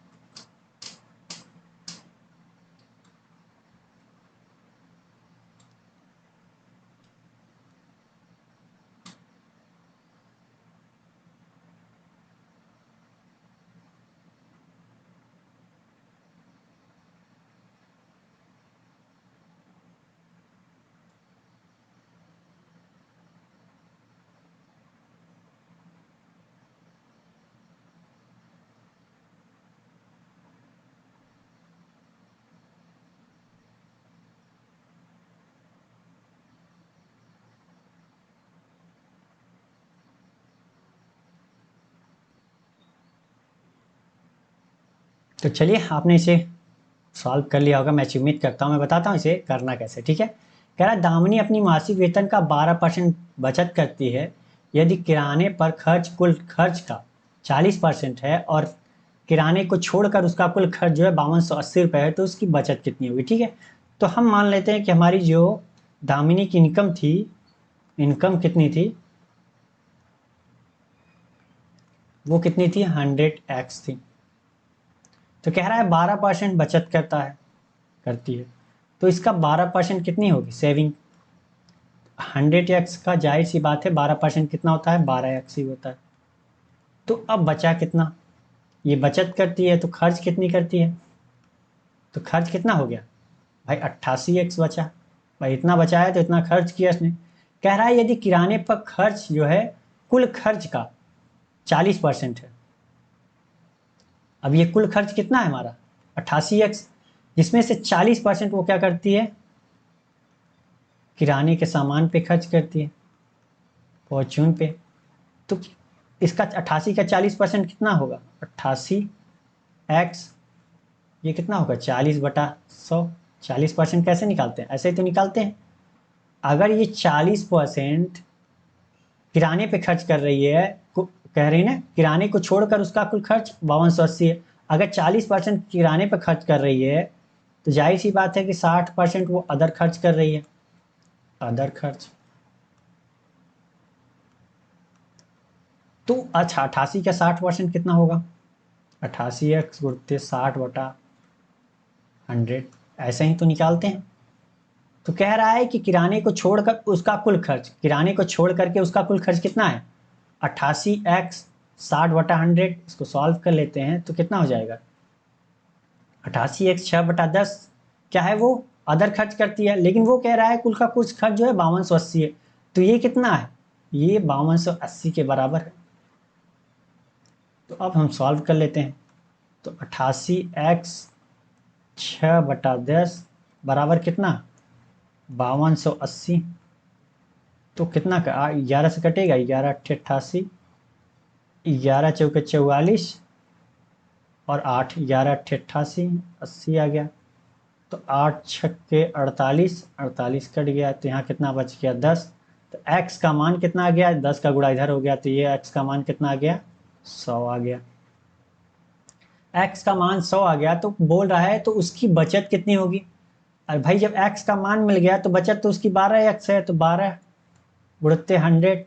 तो चलिए, आपने इसे सॉल्व कर लिया होगा, मैं उम्मीद करता हूँ। मैं बताता हूँ इसे करना कैसे। ठीक है, कह रहा है दामिनी अपनी मासिक वेतन का 12% बचत करती है। यदि किराने पर खर्च कुल खर्च का 40% है और किराने को छोड़कर उसका कुल खर्च जो है 5280 रुपये है, तो उसकी बचत कितनी होगी। ठीक है, तो हम मान लेते हैं कि हमारी जो दामिनी की इनकम थी, इनकम कितनी थी, वो कितनी थी 100x थी। तो कह रहा है 12% बचत करती है, तो इसका 12% कितनी होगी सेविंग। 100x का जाहिर सी बात है 12% कितना होता है, 12x ही होता है। तो अब बचा कितना, ये बचत करती है तो खर्च कितनी करती है, तो खर्च कितना हो गया भाई 88x बचा। भाई इतना बचा है तो इतना खर्च किया इसने। कह रहा है यदि किराने पर खर्च जो है कुल खर्च का 40% है। अब ये कुल खर्च कितना है हमारा 88x, जिसमें से 40% वो क्या करती है, किराने के सामान पे खर्च करती है, फॉर्च्यून पे। तो इसका 88 का 40% कितना होगा? 88x, ये कितना होगा? 40/100। 40% कैसे निकालते हैं? ऐसे ही तो निकालते हैं। अगर ये 40% किराने पे खर्च कर रही है, कह रही है ना, किराने को छोड़कर उसका कुल खर्च 5280 है। अगर 40% किराने पे खर्च कर रही है तो जाहिर सी बात है कि 60% वो अदर खर्च कर रही है। अदर खर्च तो अच्छा, 88 का 60% कितना होगा? 88x गुणित 60/100, ऐसे ही तो निकालते हैं। तो कह रहा है कि किराने को छोड़कर उसका कुल खर्च, किराने को छोड़ करके उसका कुल खर्च कितना है? 88x 60/100। इसको सॉल्व कर लेते हैं तो कितना हो जाएगा? 88x 6/10। क्या है वो? अदर खर्च करती है, लेकिन वो कह रहा है कुल का कुछ खर्च जो है 5280 है। तो ये कितना है? ये 5280 के बराबर है। तो अब हम सॉल्व कर लेते हैं। तो 88x 6/10 बराबर कितना? 5280। तो कितना का 11 से कटेगा? 11×8 = 88, 11×4 = 44 और 8, 11×8 = 80 आ गया। तो 8×6 = 48, 48 कट गया तो यहाँ कितना बच गया? 10। तो x का मान कितना आ गया? 10 का गुणा इधर हो गया तो ये x का मान कितना आ गया? 100 आ गया। x का मान 100 आ गया तो बोल रहा है तो उसकी बचत कितनी होगी? अरे भाई, जब x का मान मिल गया तो बचत तो उसकी 12x है, तो 12 गुणित 100,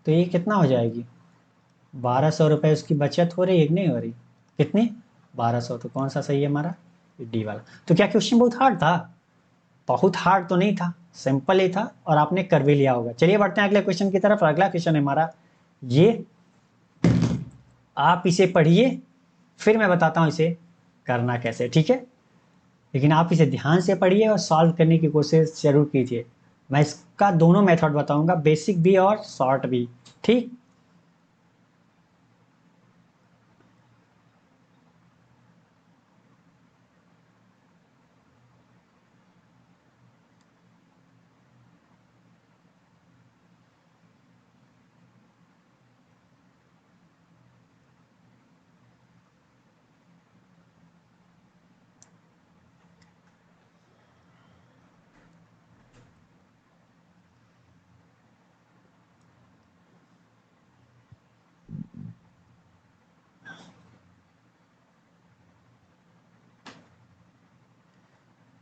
तो ये कितना हो जाएगी? 1200 रुपये उसकी बचत हो रही है कि नहीं हो रही? कितनी? 1200। तो कौन सा सही है हमारा? डी वाला। तो क्या क्वेश्चन बहुत हार्ड था? बहुत हार्ड तो नहीं था, सिंपल ही था और आपने कर भी लिया होगा। चलिए बढ़ते हैं अगले क्वेश्चन की तरफ। अगला क्वेश्चन है हमारा ये, आप इसे पढ़िए फिर मैं बताता हूं इसे करना कैसे, ठीक है? लेकिन आप इसे ध्यान से पढ़िए और सॉल्व करने की कोशिश जरूर कीजिए। मैं इसका दोनों मेथड बताऊंगा, बेसिक भी और शॉर्ट भी, ठीक?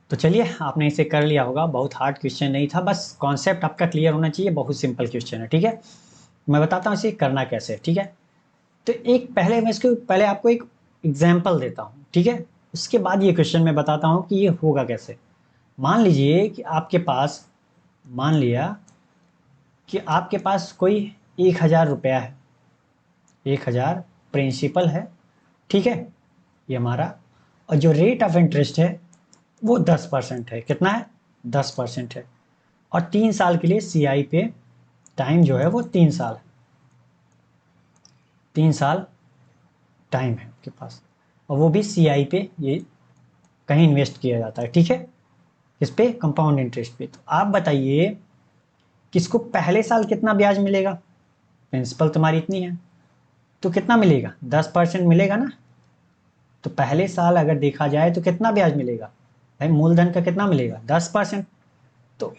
तो चलिए, आपने इसे कर लिया होगा। बहुत हार्ड क्वेश्चन नहीं था, बस कॉन्सेप्ट आपका क्लियर होना चाहिए। बहुत सिंपल क्वेश्चन है, ठीक है? मैं बताता हूँ इसे करना कैसे है, ठीक है? तो एक पहले मैं इसको पहले आपको एक एग्जाम्पल देता हूँ, ठीक है? उसके बाद ये क्वेश्चन मैं बताता हूँ कि ये होगा कैसे। मान लीजिए कि आपके पास, मान लिया कि आपके पास कोई 1000 रुपया है, 1000 प्रिंसिपल है, ठीक है? ये हमारा, और जो रेट ऑफ इंटरेस्ट है वो 10% है। कितना है? 10% है। और 3 साल के लिए CI पे टाइम जो है वो 3 साल है। 3 साल टाइम है आपके पास, और वो भी CI पे ये कहीं इन्वेस्ट किया जाता है, ठीक है? किस पे? कंपाउंड इंटरेस्ट पे। तो आप बताइए किसको पहले साल कितना ब्याज मिलेगा? प्रिंसिपल तुम्हारी इतनी है तो कितना मिलेगा? 10% मिलेगा ना। तो पहले साल अगर देखा जाए तो कितना ब्याज मिलेगा भाई? मूलधन का कितना मिलेगा? 10%। तो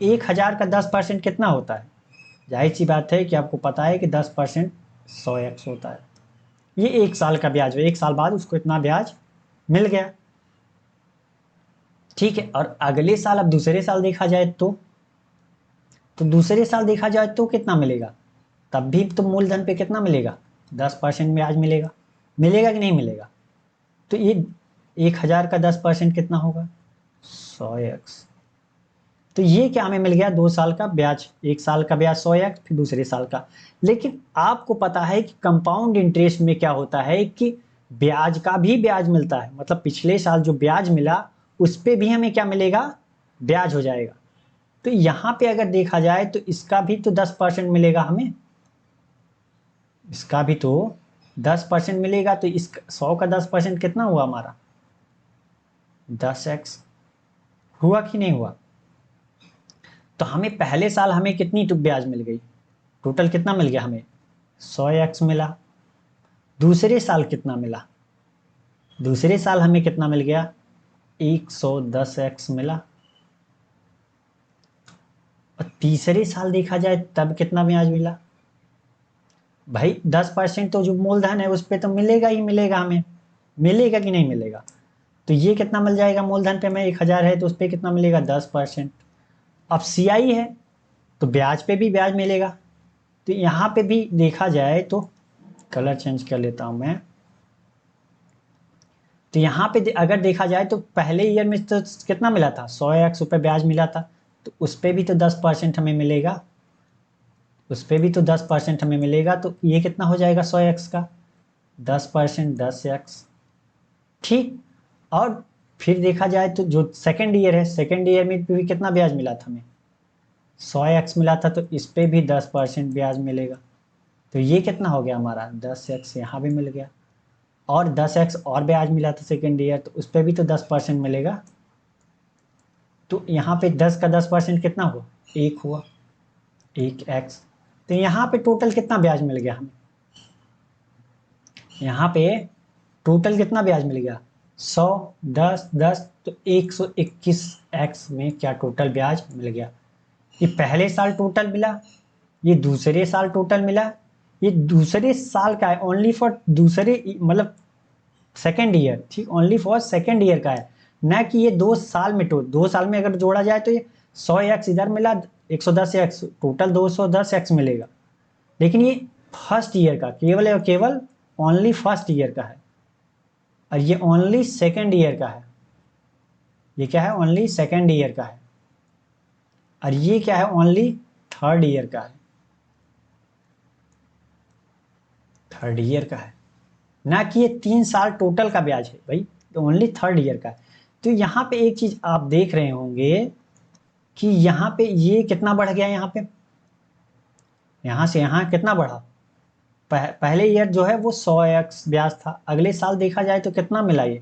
1000 का 10% कितना होता है? जाहिर सी बात है कि आपको पता है कि 10% 100x होता है। ये 1 साल का ब्याज है, 1 साल बाद उसको इतना ब्याज मिल गया, ठीक है? और अगले साल, अब दूसरे साल देखा जाए तो दूसरे साल देखा जाए तो कितना मिलेगा? तब भी तो मूलधन पे कितना मिलेगा? 10% ब्याज मिलेगा। मिलेगा कि नहीं मिलेगा? तो ये 1000 का 10% कितना होगा? 100x। तो ये क्या हमें मिल गया? 2 साल का ब्याज। 1 साल का ब्याज 100x, फिर दूसरे साल का। लेकिन आपको पता है कि कंपाउंड इंटरेस्ट में क्या होता है कि ब्याज का भी ब्याज मिलता है। मतलब पिछले साल जो ब्याज मिला उस पे भी हमें क्या मिलेगा? ब्याज हो जाएगा। तो यहाँ पे अगर देखा जाए तो इसका भी तो 10% मिलेगा हमें, इसका भी तो 10% मिलेगा। तो इस 100 का 10% कितना हुआ हमारा? 10x। हुआ कि नहीं हुआ? तो हमें पहले साल हमें कितनी ब्याज मिल गई? टोटल कितना मिल गया हमें? 100x मिला। दूसरे साल कितना मिला? दूसरे साल हमें कितना मिल गया? 110x मिला। और तीसरे साल देखा जाए तब कितना ब्याज मिला? भाई 10% तो जो मूलधन है उस पर तो मिलेगा ही मिलेगा, हमें मिलेगा कि नहीं मिलेगा? तो ये कितना मिल जाएगा? मूलधन पे में 1000 है तो उस पर कितना मिलेगा? 10%। अब सीआई है तो ब्याज पे भी ब्याज मिलेगा। तो यहाँ पे भी देखा जाए तो कलर चेंज कर लेता हूँ मैं। तो यहाँ पे अगर देखा जाए तो पहले ईयर में तो कितना मिला था? 100x रुपये ब्याज मिला था, तो उस पर भी तो 10% हमें मिलेगा। उस पर भी तो 10% हमें मिलेगा। तो ये कितना हो जाएगा 100x का? 10%, 10x। ठीक। और फिर देखा जाए तो जो सेकेंड ईयर है, सेकेंड ईयर में भी कितना ब्याज मिला था हमें? 100x मिला था, तो इस पे भी 10% ब्याज मिलेगा। तो ये कितना हो गया हमारा? 10x यहाँ भी मिल गया। और 10x और ब्याज मिला था सेकेंड ईयर, तो उस पर भी तो 10% मिलेगा। तो यहाँ पे 10 का 10% कितना हुआ? 1 हुआ, 1x। तो यहाँ पे टोटल कितना ब्याज मिल गया हमें? यहाँ पे टोटल कितना ब्याज मिल गया? 100, 10, 10, तो 121x में क्या टोटल ब्याज मिल गया? ये पहले साल टोटल मिला, ये दूसरे साल टोटल मिला। ये दूसरे साल का है, ओनली फॉर दूसरे मतलब सेकेंड ईयर, ठीक, ओनली फॉर सेकेंड ईयर का है, ना कि ये 2 साल में। 2 साल में अगर जोड़ा जाए तो ये 100x इधर मिला, 110x, टोटल 210x मिलेगा। लेकिन ये फर्स्ट ईयर का केवल और केवल ओनली फर्स्ट ईयर का है, और ये ओनली सेकेंड ईयर का है। ये क्या है? ओनली सेकेंड ईयर का है। और ये क्या है? ओनली थर्ड ईयर का है। थर्ड ईयर का है, ना कि ये 3 साल टोटल का ब्याज है भाई, तो ओनली थर्ड ईयर का है। तो यहाँ पे एक चीज आप देख रहे होंगे कि यहाँ पे ये कितना बढ़ गया, यहाँ पे यहाँ से यहाँ कितना बढ़ा? पहले ईयर जो है वो 100x ब्याज था, अगले साल देखा जाए तो कितना मिला? ये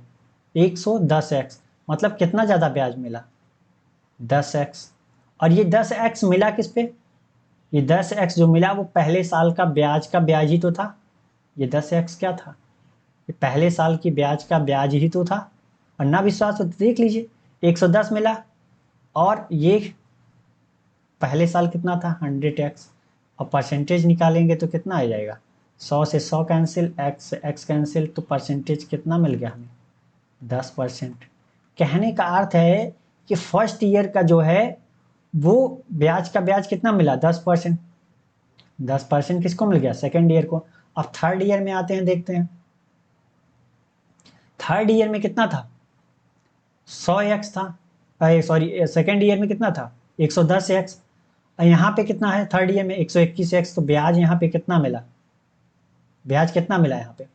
110x, मतलब कितना ज्यादा ब्याज मिला? 10x। और ये 10x मिला किस पे? ये 10x जो मिला वो पहले साल का ब्याज ही तो था। ये 10x क्या था? ये पहले साल की ब्याज का ब्याज ही तो था। और ना विश्वास हो तो देख लीजिए, 110 मिला, और ये पहले साल कितना था? 100x। और परसेंटेज निकालेंगे तो कितना आ जाएगा? 100 से 100 कैंसिल, x से x कैंसिल, तो परसेंटेज कितना मिल गया हमें? 10%। कहने का अर्थ है कि फर्स्ट ईयर का जो है वो ब्याज का ब्याज कितना मिला? 10%। 10% किसको मिल गया? सेकेंड ईयर को। अब थर्ड ईयर में आते हैं, देखते हैं थर्ड ईयर में कितना था? 100x था, सॉरी सेकेंड ईयर में कितना था? 110x। यहाँ पे कितना है थर्ड ईयर में? 121x। तो ब्याज यहाँ पे कितना मिला? ब्याज कितना मिला यहाँ पे?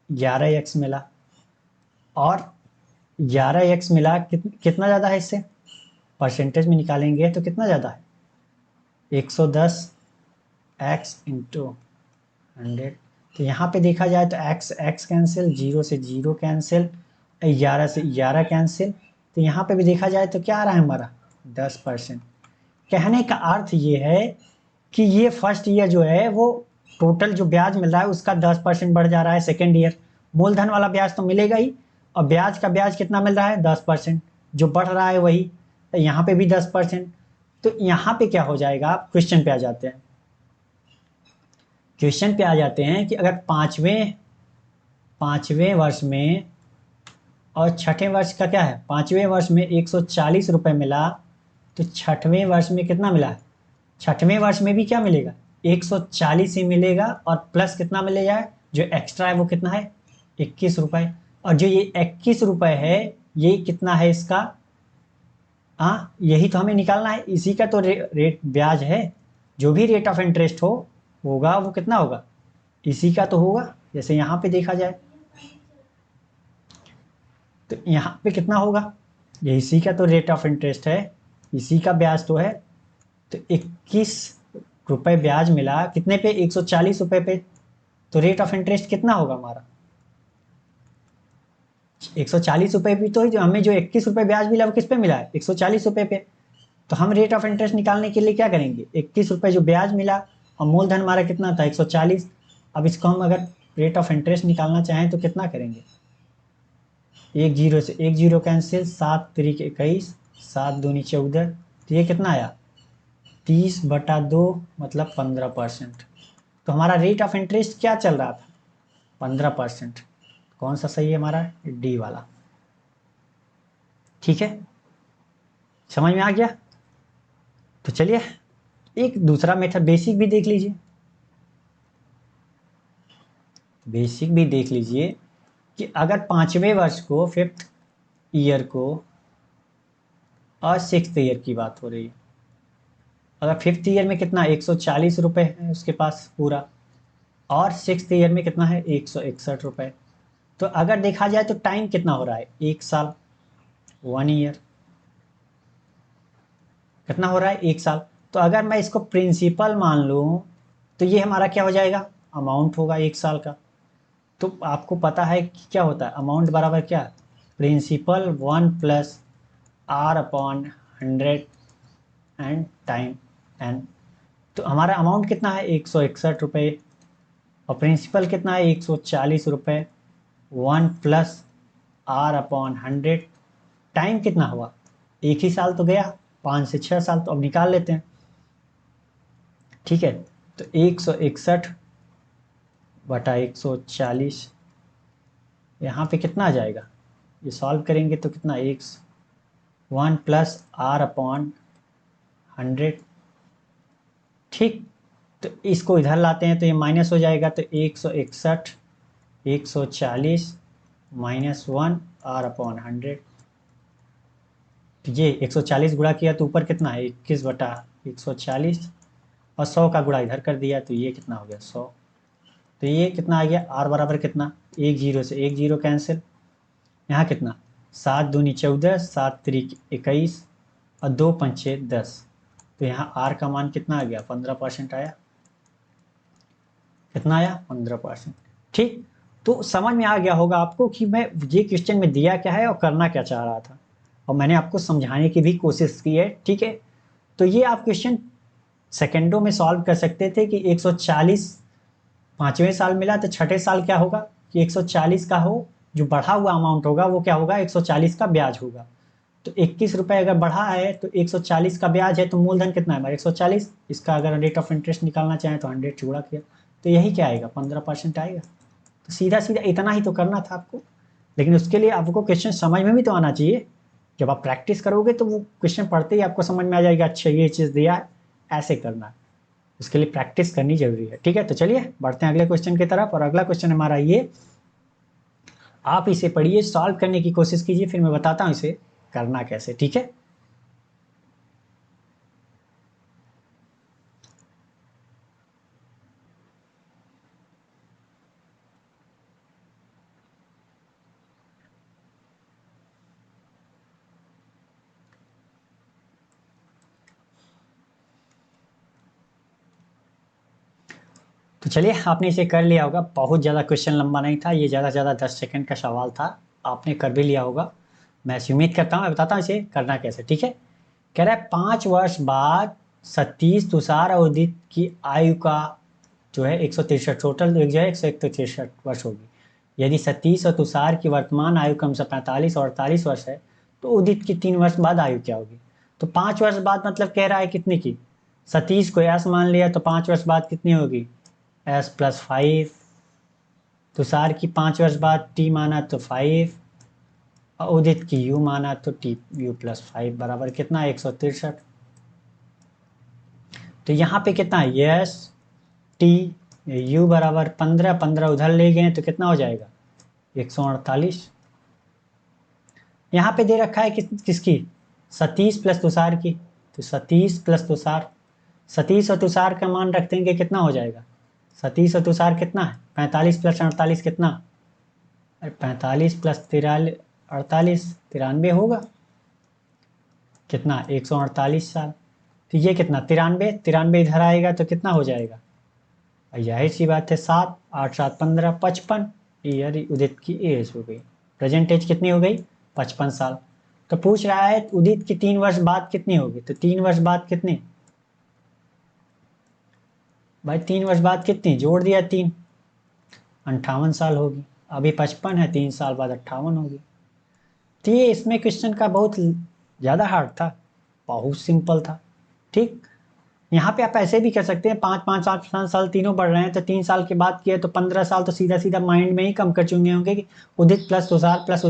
11x मिला। और 11x मिला, कितना ज़्यादा है इससे? परसेंटेज में निकालेंगे तो कितना ज़्यादा है? 110x into 100। तो यहाँ पे देखा जाए तो x कैंसिल, 0 से 0 कैंसिल, 11 से 11 कैंसिल। तो यहाँ पे भी देखा जाए तो क्या आ रहा है हमारा? 10%। कहने का अर्थ ये है कि ये फर्स्ट ईयर जो है वो टोटल जो ब्याज मिल रहा है उसका 10% बढ़ जा रहा है। सेकेंड ईयर मूलधन वाला ब्याज तो मिलेगा ही, और ब्याज का ब्याज कितना मिल रहा है? 10%। जो बढ़ रहा है वही, तो यहाँ पे भी 10%। तो यहाँ पे क्या हो जाएगा? आप क्वेश्चन पे आ जाते हैं। क्वेश्चन पे आ जाते हैं कि अगर पांचवें वर्ष में और छठे वर्ष का क्या है? पांचवें वर्ष में 140 रुपये मिला, तो छठवें वर्ष में कितना मिला है? छठवें वर्ष में भी क्या मिलेगा? 140 ही मिलेगा, और प्लस कितना मिलेगा? जो एक्स्ट्रा है वो कितना है? 21 रुपये। और जो ये 21 रुपये है ये कितना है इसका? हाँ, यही तो हमें निकालना है, इसी का तो रेट ब्याज है। जो भी रेट ऑफ इंटरेस्ट होगा वो कितना होगा? इसी का तो होगा। जैसे यहाँ पे देखा जाए तो यहाँ पे कितना होगा? ये इसी का तो रेट ऑफ इंटरेस्ट है, इसी का ब्याज तो है। तो 21 रुपये ब्याज मिला, कितने पे? 140 रुपये पे। तो रेट ऑफ इंटरेस्ट कितना होगा हमारा? 140 रुपये भी तो जो हमें जो 21 रुपये ब्याज मिला वो किस पे मिला है? 140 रुपये पे। तो हम रेट ऑफ इंटरेस्ट निकालने के लिए क्या करेंगे? 21 रुपये जो ब्याज मिला और मूलधन हमारा कितना था 140। अब इसको हम अगर रेट ऑफ इंटरेस्ट निकालना चाहें तो कितना करेंगे, एक जीरो से एक जीरो कैंसिल, 7×3 = 21, 7×2 = 14, तो ये कितना आया 30/2 मतलब 15%। तो हमारा रेट ऑफ इंटरेस्ट क्या चल रहा था 15%। कौन सा सही है हमारा, डी वाला। ठीक है, समझ में आ गया। तो चलिए एक दूसरा मेथड बेसिक भी देख लीजिए। बेसिक भी देख लीजिए कि अगर 5वें वर्ष को, 5th ईयर को, और 6th ईयर की बात हो रही है, अगर 5th ईयर में कितना 140 रुपये है उसके पास पूरा, और 6th ईयर में कितना है 161 रुपये। तो अगर देखा जाए तो टाइम कितना हो रहा है 1 साल, 1 ईयर। कितना हो रहा है 1 साल। तो अगर मैं इसको प्रिंसिपल मान लूँ तो ये हमारा क्या हो जाएगा, अमाउंट होगा 1 साल का। तो आपको पता है कि क्या होता है अमाउंट बराबर क्या, principal 1+R/100 and time n। तो हमारा अमाउंट कितना है 161 रुपये, और प्रिंसिपल कितना है 140 रुपये। 1+R/100, टाइम कितना हुआ, एक ही साल तो गया, 5 से 6 साल, तो अब निकाल लेते हैं। ठीक है, तो 161/140, यहाँ पे कितना आ जाएगा, ये सॉल्व करेंगे तो कितना 1+R/100। ठीक, तो इसको इधर लाते हैं तो ये माइनस हो जाएगा, तो 161/140 -1R/100। तो ये 140 गुणा किया तो ऊपर कितना है 21/140, और 100 का गुणा इधर कर दिया तो ये कितना हो गया 100। तो ये कितना आ गया, आर बराबर कितना, एक जीरो से एक जीरो कैंसिल, यहाँ कितना 7×2 = 14, 7×3 = 21, और 2×5 = 10। तो यहाँ आर का मान कितना आ गया 15% आया। कितना आया 15%। ठीक, तो समझ में आ गया होगा आपको कि मैं ये क्वेश्चन में दिया क्या है और करना क्या चाह रहा था, और मैंने आपको समझाने की भी कोशिश की है। ठीक है, तो ये आप क्वेश्चन सेकेंडों में सॉल्व कर सकते थे कि 140 5वें साल मिला तो छठे साल क्या होगा कि 140 का हो, जो बढ़ा हुआ अमाउंट होगा वो क्या होगा 140 का ब्याज होगा। तो 21 रुपये अगर बढ़ा है तो 140 का ब्याज है, तो मूलधन कितना है हमारा 140। इसका अगर रेट ऑफ इंटरेस्ट निकालना चाहें तो 100 से गुणा किया, तो यही क्या आएगा 15% आएगा। तो सीधा सीधा इतना ही तो करना था आपको, लेकिन उसके लिए आपको क्वेश्चन समझ में भी तो आना चाहिए। जब आप प्रैक्टिस करोगे तो वो क्वेश्चन पढ़ते ही आपको समझ में आ जाएगा, अच्छा ये चीज़ दिया है ऐसे करना है। उसके लिए प्रैक्टिस करनी जरूरी है। ठीक है, तो चलिए बढ़ते हैं अगले क्वेश्चन की तरफ। और अगला क्वेश्चन हमारा ये, आप इसे पढ़िए, सॉल्व करने की कोशिश कीजिए, फिर मैं बताता हूँ इसे करना कैसे। ठीक है, तो चलिए आपने इसे कर लिया होगा। बहुत ज़्यादा क्वेश्चन लंबा नहीं था, ये ज़्यादा से ज़्यादा 10 सेकंड का सवाल था, आपने कर भी लिया होगा। मैं ऐसी उम्मीद करता हूँ। मैं बताता हूँ इसे करना कैसे। ठीक है, कह रहा है 5 वर्ष बाद सतीश, तुषार और उदित की आयु का जो है 163, टोटल जो है 163 वर्ष होगी। यदि सतीश और तुषार की वर्तमान आयु क्रमशः 45 और 48 वर्ष है, तो उदित की 3 वर्ष बाद आयु क्या होगी। तो 5 वर्ष बाद मतलब कह रहा है कितने की, सतीश को एस मान लिया तो 5 वर्ष बाद कितनी होगी S+5, तुषार की 5 वर्ष बाद टी माना तो 5, और उदित की यू माना तो TU+5 बराबर कितना 163। तो यहाँ पे कितना है यस टी यू बराबर 15, 15 उधर ले गए तो कितना हो जाएगा 148। यहाँ पे दे रखा है किसकी, सतीश प्लस तुषार की। तो सतीश प्लस तुषार, सतीश और तुषार का मान रख देंगे कितना हो जाएगा, सतीश और तुषार कितना है 45 + 48 कितना, 45 + 48 93 होगा, कितना 148 साल। तो ये कितना 93, 93 इधर आएगा तो कितना हो जाएगा, जाहिर सी बात है 7, 8, 7, 15, 55 ईयर उदित की एज हो गई। प्रेजेंट एज कितनी हो गई 55 साल। तो पूछ रहा है उदित की 3 वर्ष बाद कितनी होगी, तो 3 वर्ष बाद कितनी भाई 3 वर्ष बाद कितनी, जोड़ दिया 3, 58 साल होगी। अभी 55 है, 3 साल बाद 58 होगी। तो ये इसमें क्वेश्चन का बहुत ज़्यादा हार्ड था, बहुत सिंपल था। ठीक, यहाँ पे आप ऐसे भी कर सकते हैं, 5 5 7 7 साल तीनों बढ़ रहे हैं, तो 3 साल के बाद किए तो 15 साल, तो सीधा सीधा माइंड में ही कम कर चुके होंगे कि उदित प्लस तुषार प्लस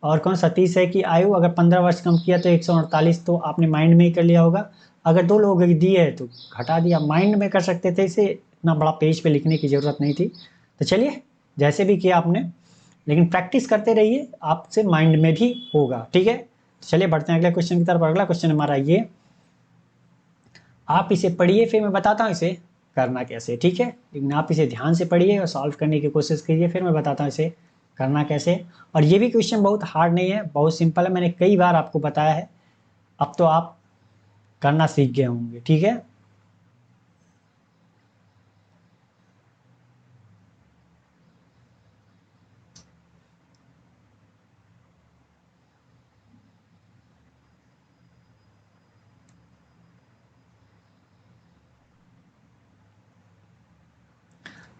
और कौन सतीश है कि आयु, अगर 15 वर्ष कम किया तो 148, तो आपने माइंड में ही कर लिया होगा। अगर 2 लोग दिए है तो घटा दिया, माइंड में कर सकते थे इसे, इतना बड़ा पेज पे लिखने की जरूरत नहीं थी। तो चलिए, जैसे भी किया आपने, लेकिन प्रैक्टिस करते रहिए, आपसे माइंड में भी होगा। ठीक है, चलिए बढ़ते हैं अगले क्वेश्चन की तरफ। अगला क्वेश्चन हमारा ये, आप इसे पढ़िए, फिर मैं बताता हूँ इसे करना कैसे। ठीक है, लेकिन आप इसे ध्यान से पढ़िए और सॉल्व करने की कोशिश कीजिए, फिर मैं बताता हूँ इसे करना कैसे। और ये भी क्वेश्चन बहुत हार्ड नहीं है, बहुत सिंपल है, मैंने कई बार आपको बताया है, अब तो आप करना सीख गए होंगे। ठीक है,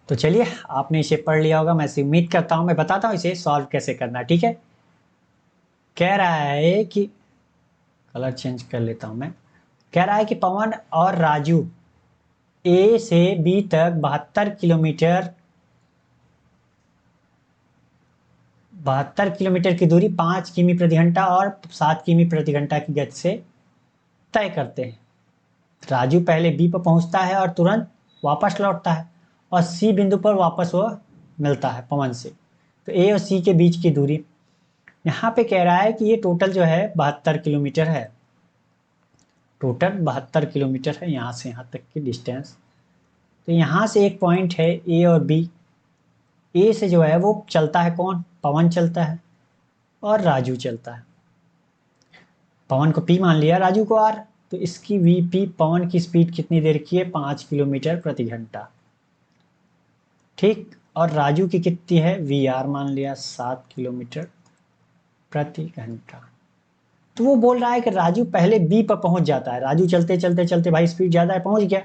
तो चलिए, आपने इसे पढ़ लिया होगा, मैं इसे उम्मीद करता हूँ। मैं बताता हूँ इसे सॉल्व कैसे करना है। ठीक है, कह रहा है कि, कलर चेंज कर लेता हूँ मैं। कह रहा है कि पवन और राजू ए से बी तक 72 किलोमीटर की दूरी 5 किमी प्रति घंटा और 7 किमी प्रति घंटा की गति से तय करते हैं। राजू पहले बी पर पहुंचता है और तुरंत वापस लौटता है, और सी बिंदु पर वापस वो मिलता है पवन से। तो ए और सी के बीच की दूरी यहाँ पे कह रहा है कि ये टोटल जो है 72 किलोमीटर है। टोटल 72 किलोमीटर है यहाँ से यहाँ तक की डिस्टेंस। तो यहाँ से एक पॉइंट है ए और बी। ए से जो है वो चलता है कौन, पवन चलता है और राजू चलता है। पवन को पी मान लिया, राजू को आर। तो इसकी वीपी, पवन की स्पीड कितनी देर की है, 5 किलोमीटर प्रति घंटा। ठीक, और राजू की कितनी है, वी आर मान लिया, 7 किलोमीटर प्रति घंटा। तो वो बोल रहा है कि राजू पहले बी पर पहुंच जाता है, राजू चलते चलते चलते, भाई स्पीड ज्यादा है, पहुंच गया,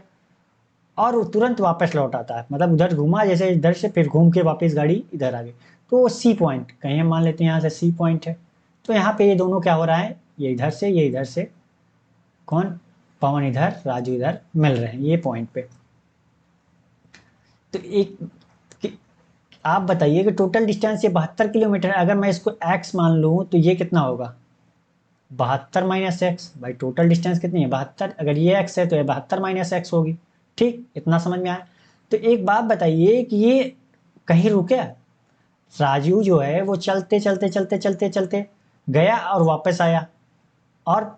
और वो तुरंत वापस लौट आता है, मतलब उधर घूमा जैसे इधर से, फिर घूम के वापस गाड़ी इधर आ गई। तो सी पॉइंट कहीं हम मान लेते हैं, यहाँ से सी पॉइंट है। तो यहाँ पे ये दोनों क्या हो रहा है, ये इधर से ये इधर से, कौन, पवन इधर राजू इधर मिल रहे हैं ये पॉइंट पे। तो एक आप बताइए कि टोटल डिस्टेंस ये 72 किलोमीटर है, अगर मैं इसको एक्स मान लूँ तो ये कितना होगा, 72 - x। भाई टोटल डिस्टेंस कितनी है, 72, अगर ये x है तो ये 72 - x होगी। ठीक, इतना समझ में आया। तो एक बात बताइए कि ये कहीं रुके, राजू जो है वो चलते चलते चलते चलते चलते गया और वापस आया, और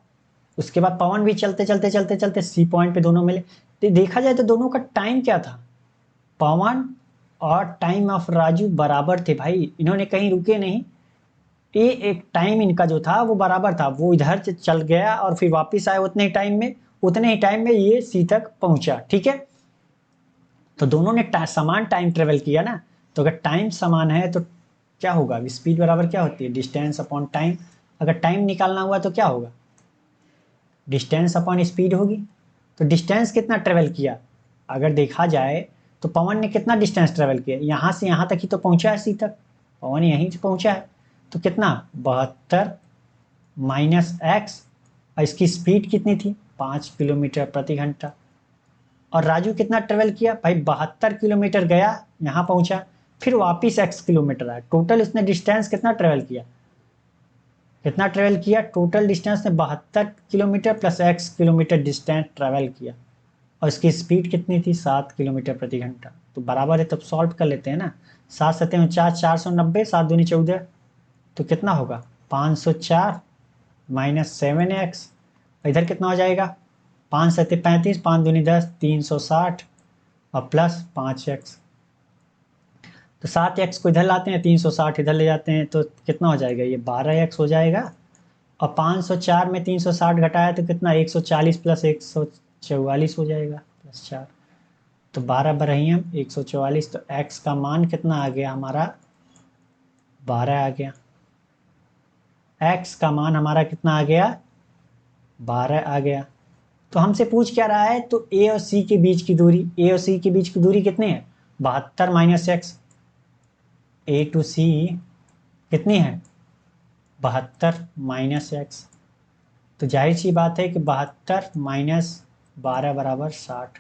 उसके बाद पवन भी चलते चलते चलते चलते सी पॉइंट पे दोनों मिले। तो देखा जाए तो दोनों का टाइम क्या था, पवन और टाइम ऑफ राजू बराबर थे भाई, इन्होंने कहीं रुके नहीं। ये एक टाइम इनका जो था वो बराबर था, वो इधर से चल गया और फिर वापस आया उतने ही टाइम में, उतने ही टाइम में ये सी तक पहुंचा। ठीक है, तो दोनों ने समान टाइम ट्रेवल किया ना। तो अगर टाइम समान है तो क्या होगा, स्पीड बराबर क्या होती है, डिस्टेंस अपॉन टाइम। अगर टाइम निकालना हुआ तो क्या होगा, डिस्टेंस अपॉन स्पीड होगी। तो डिस्टेंस कितना ट्रेवल किया, अगर देखा जाए तो पवन ने कितना डिस्टेंस ट्रेवल किया, यहाँ से यहाँ तक ही तो पहुंचा है सी तक, पवन यहीं से पहुंचा है। तो कितना, 72 - x, और इसकी स्पीड कितनी थी, 5 किलोमीटर प्रति घंटा। और राजू कितना ट्रेवल किया भाई, 72 किलोमीटर गया, यहाँ पहुंचा, फिर वापिस x किलोमीटर आया। टोटल इसने डिस्टेंस कितना ट्रेवल किया, कितना ट्रेवल किया, टोटल डिस्टेंस ने 72 kilometre plus x kilometre distance travel किया, और इसकी स्पीड कितनी थी, 7 किलोमीटर प्रति घंटा। तो बराबर है, तब सॉल्व कर लेते हैं ना। 7 × 7 = 490, 7 × 2 = 14, तो कितना होगा, 504 - 7x। इधर कितना हो जाएगा, 5 × 7 = 35, 5 × 2 = 10, 360, और प्लस 5x। तो 7x को इधर लाते हैं, 360 इधर ले जाते हैं, तो कितना हो जाएगा, ये 12x हो जाएगा। और 504 में 360 घटाया तो कितना, 140 प्लस 144 हो जाएगा, प्लस 4। तो 12 बरही हम 144, तो x का मान कितना आ गया हमारा, 12 आ गया। x का मान हमारा कितना आ गया, 12 आ गया। तो हमसे पूछ क्या रहा है, तो ए और सी के बीच की दूरी, ए और सी के बीच की दूरी कितनी है, 72 माइनस एक्स। ए टू सी कितनी है, 72 माइनस एक्स। तो जाहिर सी बात है कि 72 माइनस 12 बराबर 60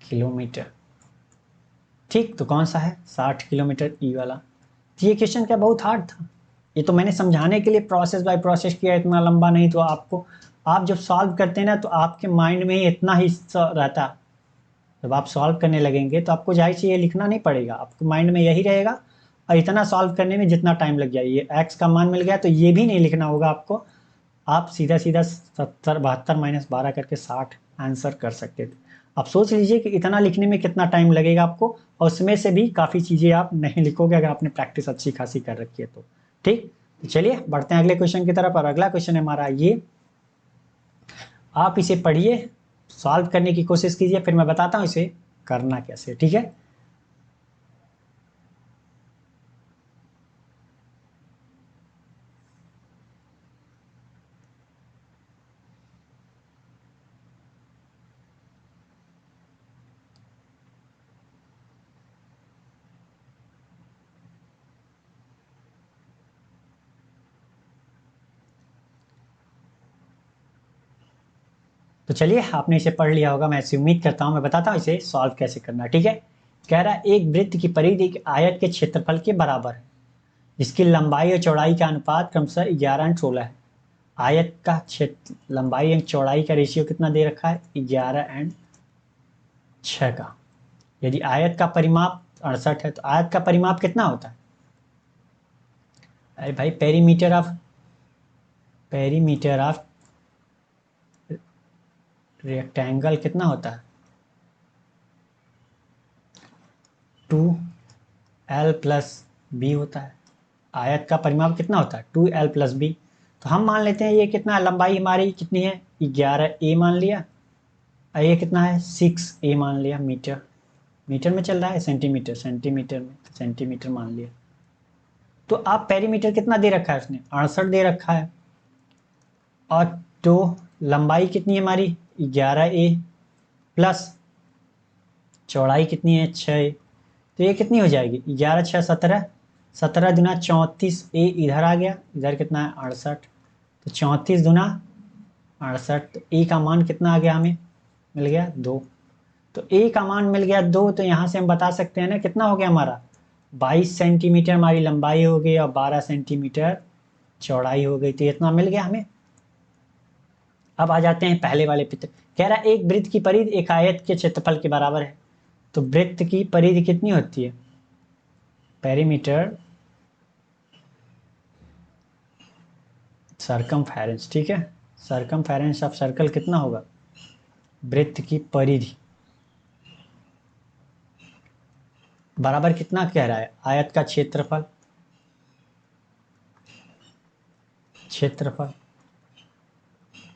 किलोमीटर। ठीक, तो कौन सा है, 60 किलोमीटर, ई वाला। तो ये क्वेश्चन क्या बहुत हार्ड था, ये तो मैंने समझाने के लिए प्रोसेस बाय प्रोसेस किया, इतना लंबा नहीं। तो आपको, आप जब सॉल्व करते हैं ना, तो आपके माइंड में ही इतना ही रहता है। जब आप सॉल्व करने लगेंगे तो आपको जाहिर से ये लिखना नहीं पड़ेगा, आपके माइंड में यही रहेगा। और इतना सॉल्व करने में जितना टाइम लग गया, ये एक्स का मान मिल गया, तो ये भी नहीं लिखना होगा आपको। आप सीधा सीधा 72 माइनस 12 करके 60 आंसर कर सकते थे। आप सोच लीजिए कि इतना लिखने में कितना टाइम लगेगा आपको, और उसमें से भी काफ़ी चीज़ें आप नहीं लिखोगे अगर आपने प्रैक्टिस अच्छी खासी कर रखी है तो। ठीक, तो चलिए बढ़ते हैं अगले क्वेश्चन की तरफ। और अगला क्वेश्चन है हमारा ये, आप इसे पढ़िए, सॉल्व करने की कोशिश कीजिए, फिर मैं बताता हूँ इसे करना कैसे। ठीक है, तो चलिए आपने इसे पढ़ लिया होगा, मैं ऐसी उम्मीद करता हूँ। मैं बताता हूँ इसे सॉल्व कैसे करना है। ठीक है, कह रहा है एक वृत्त की परिधि एक आयत के क्षेत्रफल के बराबर है, जिसकी लंबाई और चौड़ाई का अनुपात क्रमशः 11:16 है। आयत का क्षेत्र, लंबाई एंड चौड़ाई का रेशियो कितना दे रखा है, 11:6 का। यदि आयत का परिमाप 68 है, तो आयत का परिमाप कितना होता है, अरे भाई पेरीमीटर ऑफ रेक्टेंगल कितना होता है, 2l+b होता है। आयत का परिमाप कितना होता है, 2l+b। तो हम मान लेते हैं ये कितना है, लंबाई हमारी कितनी है, 11a मान लिया, और ये कितना है, 6a मान लिया। मीटर, मीटर में चल रहा है, सेंटीमीटर, सेंटीमीटर में, तो सेंटीमीटर मान लिया। तो आप पेरीमीटर कितना दे रखा है उसने, 68 दे रखा है। और तो लंबाई कितनी है हमारी, 11a, प्लस चौड़ाई कितनी है, 6a। तो ये कितनी हो जाएगी, 11 6 17, 17 दुना 34, ए इधर आ गया, इधर कितना है 68, तो 34 दुना 68। तो ए का मान कितना आ गया, हमें मिल गया 2। तो ए का मान मिल गया 2, तो यहाँ से हम बता सकते हैं ना कितना हो गया हमारा, 22 सेंटीमीटर हमारी लंबाई हो गई, और 12 सेंटीमीटर चौड़ाई हो गई। तो इतना मिल गया हमें। अब आ जाते हैं पहले वाले पिक्चर। कह रहा है एक वृत्त की परिधि एक आयत के क्षेत्रफल के बराबर है। तो वृत्त की परिधि कितनी होती है, पेरीमीटर सरकमफेरेंस। ठीक है, सरकमफेरेंस ऑफ सर्कल कितना होगा, वृत्त की परिधि बराबर कितना कह रहा है, आयत का क्षेत्रफल, क्षेत्रफल।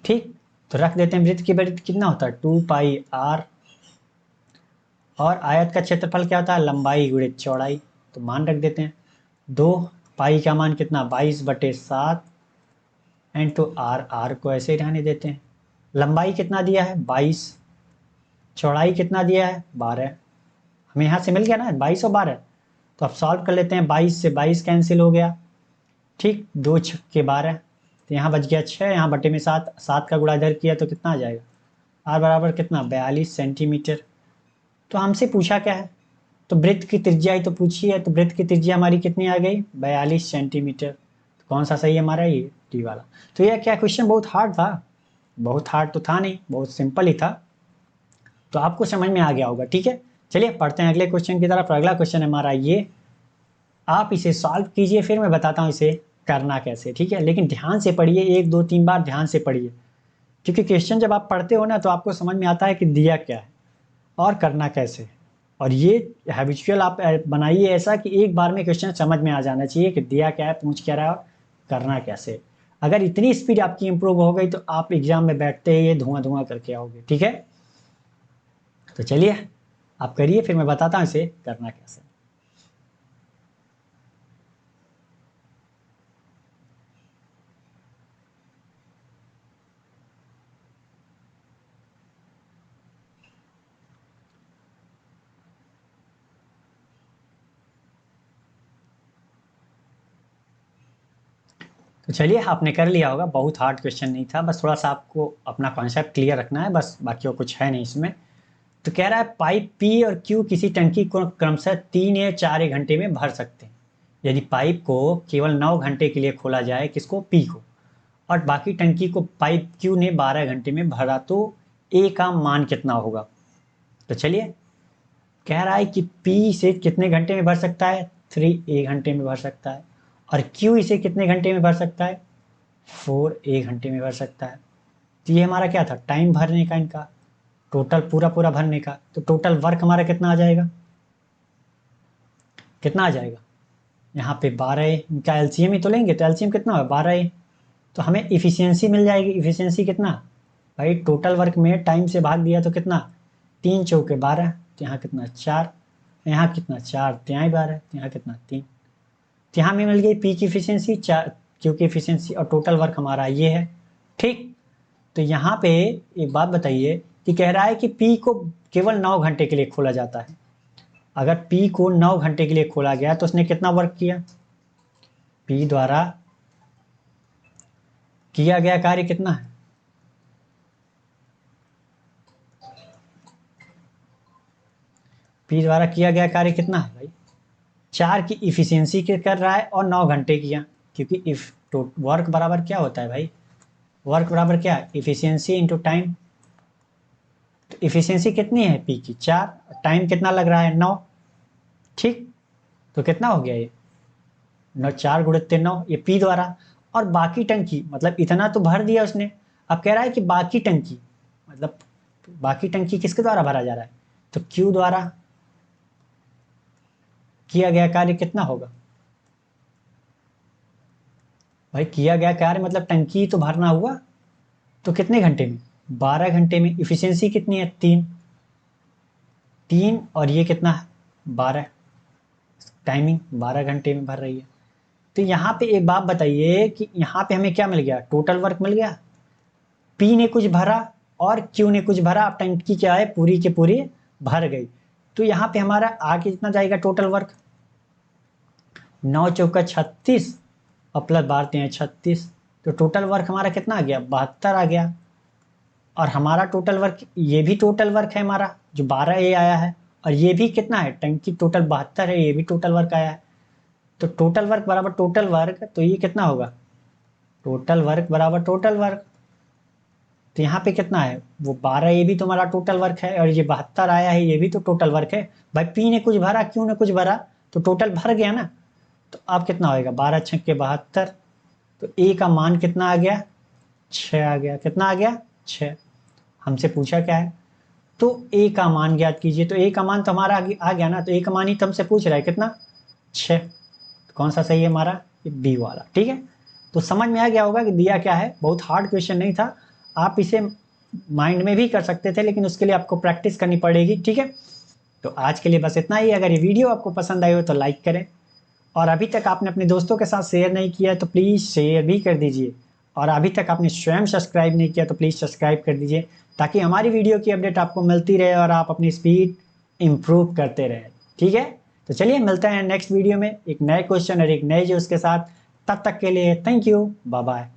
ठीक, तो रख देते हैं वृत्त की परिधि कितना होता है, 2πr, और आयत का क्षेत्रफल क्या होता है, लंबाई गुणित चौड़ाई। तो मान रख देते हैं, 2 पाई का मान कितना, 22/7, एंड टू आर, आर को ऐसे ही रहने देते हैं। लंबाई कितना दिया है, 22, चौड़ाई कितना दिया है, 12। हमें यहाँ से मिल गया ना 22 और 12। तो अब सॉल्व कर लेते हैं, 22 से 22 कैंसिल हो गया। ठीक, 2 छक्के 12, तो यहाँ बच गया 6, यहाँ बटे में 7, 7 का गुणा इधर किया तो कितना आ जाएगा, आर बराबर कितना, 42 सेंटीमीटर। तो हमसे पूछा क्या है, तो वृत्त की त्रिज्या ही तो पूछी है। तो वृत्त की त्रिज्या हमारी कितनी आ गई, 42 सेंटीमीटर। तो कौन सा सही है हमारा, ये डी वाला। तो यह क्या क्वेश्चन बहुत हार्ड था, बहुत हार्ड तो था नहीं, बहुत सिंपल ही था। तो आपको समझ में आ गया होगा। ठीक है, चलिए पढ़ते हैं अगले क्वेश्चन की तरफ। अगला क्वेश्चन है हमारा ये, आप इसे सॉल्व कीजिए, फिर मैं बताता हूँ इसे करना कैसे। ठीक है, लेकिन ध्यान से पढ़िए, 1 2 3 बार ध्यान से पढ़िए, क्योंकि क्वेश्चन जब आप पढ़ते हो ना, तो आपको समझ में आता है कि दिया क्या है और करना कैसे है। और ये हैबिचुअल आप बनाइए ऐसा कि एक बार में क्वेश्चन समझ में आ जाना चाहिए कि दिया क्या है, पूछ क्या रहा है, और करना कैसे। अगर इतनी स्पीड आपकी इंप्रूव हो गई, तो आप एग्जाम में बैठते ही ये धुआं धुआं करके आओगे। ठीक है, तो चलिए आप करिए, फिर मैं बताता हूँ इसे करना कैसे। तो चलिए आपने कर लिया होगा, बहुत हार्ड क्वेश्चन नहीं था, बस थोड़ा सा आपको अपना कॉन्सेप्ट क्लियर रखना है, बस बाकी और कुछ है नहीं इसमें। तो कह रहा है पाइप पी और क्यू किसी टंकी को क्रमशः 3 या 4 घंटे में भर सकते हैं। यदि पाइप को केवल 9 घंटे के लिए खोला जाए, किसको, पी को, और बाकी टंकी को पाइप क्यू ने 12 घंटे में भरा, तो ए का मान कितना होगा। तो चलिए, कह रहा है कि पी इसे कितने घंटे में भर सकता है, 3 1 घंटे में भर सकता है, और क्यू इसे कितने घंटे में भर सकता है, 4 1 घंटे में भर सकता है। तो ये हमारा क्या था, टाइम भरने का, इनका टोटल पूरा पूरा भरने का। तो टोटल वर्क हमारा कितना आ जाएगा, कितना आ जाएगा, यहाँ पे 12 इनका एलसीएम ही तो लेंगे, तो एलसीएम कितना होगा, 12 तो हमें इफिशियंसी मिल जाएगी। इफिशियंसी कितना भाई, टोटल वर्क में टाइम से भाग दिया तो कितना, 3 चौके 12, तो यहाँ कितना 4, यहाँ कितना 4, तो यहाँ 12, तो यहाँ कितना 3, तो यहाँ में मिल गई पी की इफिशियंसी, 4 क्यू की इफिशियंसी, और टोटल वर्क हमारा ये है। ठीक, तो यहाँ पे एक बात बताइए कि कह रहा है कि पी को केवल 9 घंटे के लिए खोला जाता है। अगर पी को 9 घंटे के लिए खोला गया तो उसने कितना वर्क किया, पी द्वारा किया गया कार्य कितना है, पी द्वारा किया गया कार्य कितना है भाई, 4 की इफिशियंसी के कर रहा है और 9 घंटे किया, क्योंकि इफ तो वर्क बराबर क्या होता है भाई, वर्क बराबर क्या है, इफिशियंसी इंटू टाइम। तो इफिशियंसी कितनी है पी की, 4, टाइम कितना लग रहा है, 9। ठीक, तो कितना हो गया ये, 9 4 गुणित 9, ये पी द्वारा। और बाकी टंकी मतलब इतना तो भर दिया उसने, अब कह रहा है कि बाकी टंकी मतलब बाकी टंकी किसके द्वारा भरा जा रहा है, तो क्यू द्वारा किया गया कार्य कितना होगा भाई, किया गया कार्य मतलब टंकी तो भरना हुआ, तो कितने घंटे में, 12 घंटे में। इफिशियंसी कितनी है, 3 और ये कितना है 12, टाइमिंग 12 घंटे में भर रही है। तो यहाँ पे एक बात बताइए कि यहाँ पे हमें क्या मिल गया, टोटल वर्क मिल गया, पी ने कुछ भरा और क्यू ने कुछ भरा, अब टंकी क्या है, पूरी के पूरी भर गई। तो यहाँ पे हमारा आगे कितना जाएगा टोटल वर्क, 9 चौका 36 और प्लस 12 हैं 36, तो टोटल वर्क हमारा कितना आ गया, 72 आ गया। और हमारा टोटल वर्क, ये भी टोटल वर्क है हमारा जो 12 ए आया है, और ये भी कितना है, टंकी टोटल 72 है, ये भी टोटल वर्क आया है। तो टोटल वर्क बराबर टोटल वर्क, तो ये कितना होगा, टोटल वर्क बराबर टोटल वर्क। तो यहाँ पे कितना है, वो 12 ये भी तुम्हारा टोटल वर्क है, और ये 72 आया है, ये भी तो टोटल वर्क है। भाई पी ने कुछ भरा, क्यू ने कुछ भरा, तो टोटल भर गया ना। तो अब कितना होएगा, 12 छक्के 72, तो ए का मान कितना आ गया, 6 आ गया, कितना आ गया 6। हमसे पूछा क्या है, तो ए का मान ज्ञात कीजिए, तो ए का मान तो हमारा आ गया ना, तो ए का मान ही तो हमसे पूछ रहा है कितना, 6। तो कौन सा सही है हमारा, ये बी वाला। ठीक है, तो समझ में आ गया होगा कि दिया क्या है, बहुत हार्ड क्वेश्चन नहीं था, आप इसे माइंड में भी कर सकते थे, लेकिन उसके लिए आपको प्रैक्टिस करनी पड़ेगी। ठीक है, तो आज के लिए बस इतना ही। अगर ये वीडियो आपको पसंद आई हो तो लाइक करें, और अभी तक आपने अपने दोस्तों के साथ शेयर नहीं किया है तो प्लीज़ शेयर भी कर दीजिए, और अभी तक आपने स्वयं सब्सक्राइब नहीं किया तो प्लीज़ सब्सक्राइब कर दीजिए, ताकि हमारी वीडियो की अपडेट आपको मिलती रहे और आप अपनी स्पीड इम्प्रूव करते रहें। ठीक है, तो चलिए मिलते हैं नेक्स्ट वीडियो में एक नए क्वेश्चन और एक नए जोश के साथ। तब तक के लिए थैंक यू, बाय बाय।